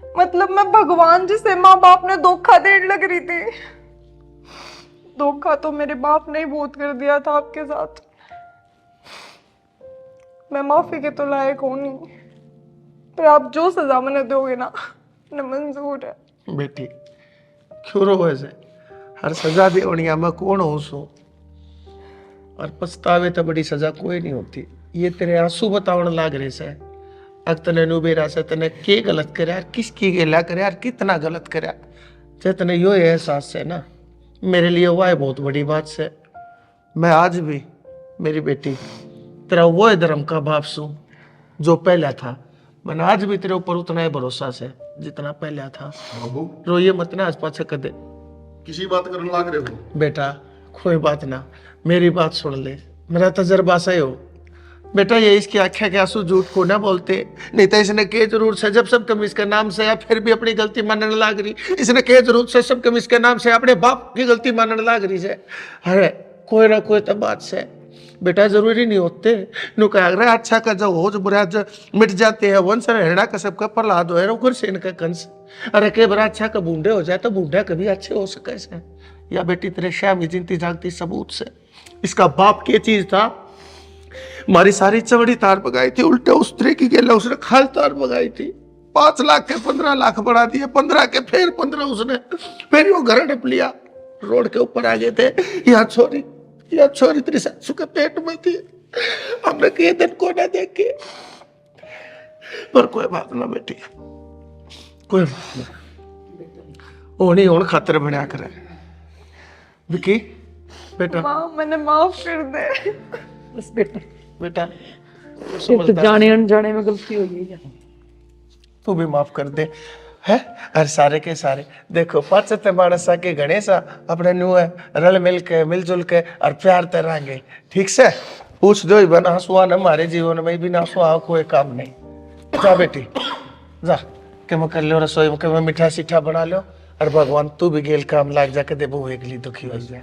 G: मतलब मैं भगवान जिसे माँ बाप ने धोखा देने लग रही थी। धोखा तो मेरे बाप ने ही बहुत कर दिया था आपके साथ। मैं माफी के तो लायक हूं नहीं, पर आप जो सजा मैंने दोगे ना, न मंजूर है।
A: बेटी क्यों रो ऐसे, हर सजा दे ओणिया मैं कौन हूं सो, और पछतावे तो बड़ी सजा कोई नहीं होती। ये तेरे आंसू बतावन लाग रहे से, अग तने नुबेरा से तने के गलत करे यार, किसकी गेला करे यार, कितना गलत करे, जे तने यो एहसास है ना, मेरे लिए वह बहुत बड़ी बात से। मैं आज भी मेरी बेटी तेरा वो धर्म का बाप सू जो पहला था। मैंने आज भी तेरे ऊपर उतना ही भरोसा से जितना पहला था। रोइए मत ना आज पाछे कदे।
D: किसी बात करने लग रहे हो
A: बेटा कोई बात ना, मेरी बात सुन ले, मेरा तजर्बा सही हो बेटा। ये इसकी आख्या के आंसू झूठ को ना बोलते, नहीं तो इसने के जरूर से जब सब कम इसके नाम से, या फिर भी अपनी गलती मानने लाग रही। इसने के जरूर से सब कम इसके नाम से अपने बाप की गलती मानने लाग रही से। अरे कोई ना कोई तो बात से बेटा जरूरी नहीं होते। नु कह रहा अच्छा का जो हो जो बुरा जो मिट जाते हैं, वंश रहना का सबका प्रहलाद हो है से इनका कंस। अरे के बड़ा अच्छा का बूढ़े हो जाए तो बूढ़ा कभी अच्छे हो सके से। या बेटी तेरे श्याम की जिंती जागती सबूत से इसका बाप की चीज था, हमारी सारी चमड़ी तार पगाई थी, उल्टे उस तरह की गेला उसने खाल तार पगाई थी। 5 लाख के 15 लाख बढ़ा दिए, 15 के फिर 15 उसने, फिर वो घर डप लिया। रोड के ऊपर आ गए थे, यहाँ छोरी तेरी सासू के पेट में थी, हमने कई दिन को ना देखे। पर कोई बात ना बेटी, कोई बात ना, ओनी होन खातर बनया करे। विकी बेटा,
G: माँ मैंने माफ कर दे।
C: बस बेटा,
A: बेटा
C: ये तो जाने अनजाने में गलती हो गई है।
A: तू भी माफ कर दे है। हर सारे के सारे देखो पाचते मानसा के गणेशा अपने न्यू है, रल मिल के मिलजुल के और प्यार तरांगे। ठीक से पूछ दो ही बना सुहा न हमारे जीवन में भी ना सुहा कोई काम नहीं। जा बेटी जा के मैं कर लो रसोई में, के मैं मीठा सीठा बना लो, और भगवान तू भी गेल काम लाग जाके दे बहु एकली दुखी हो जाए।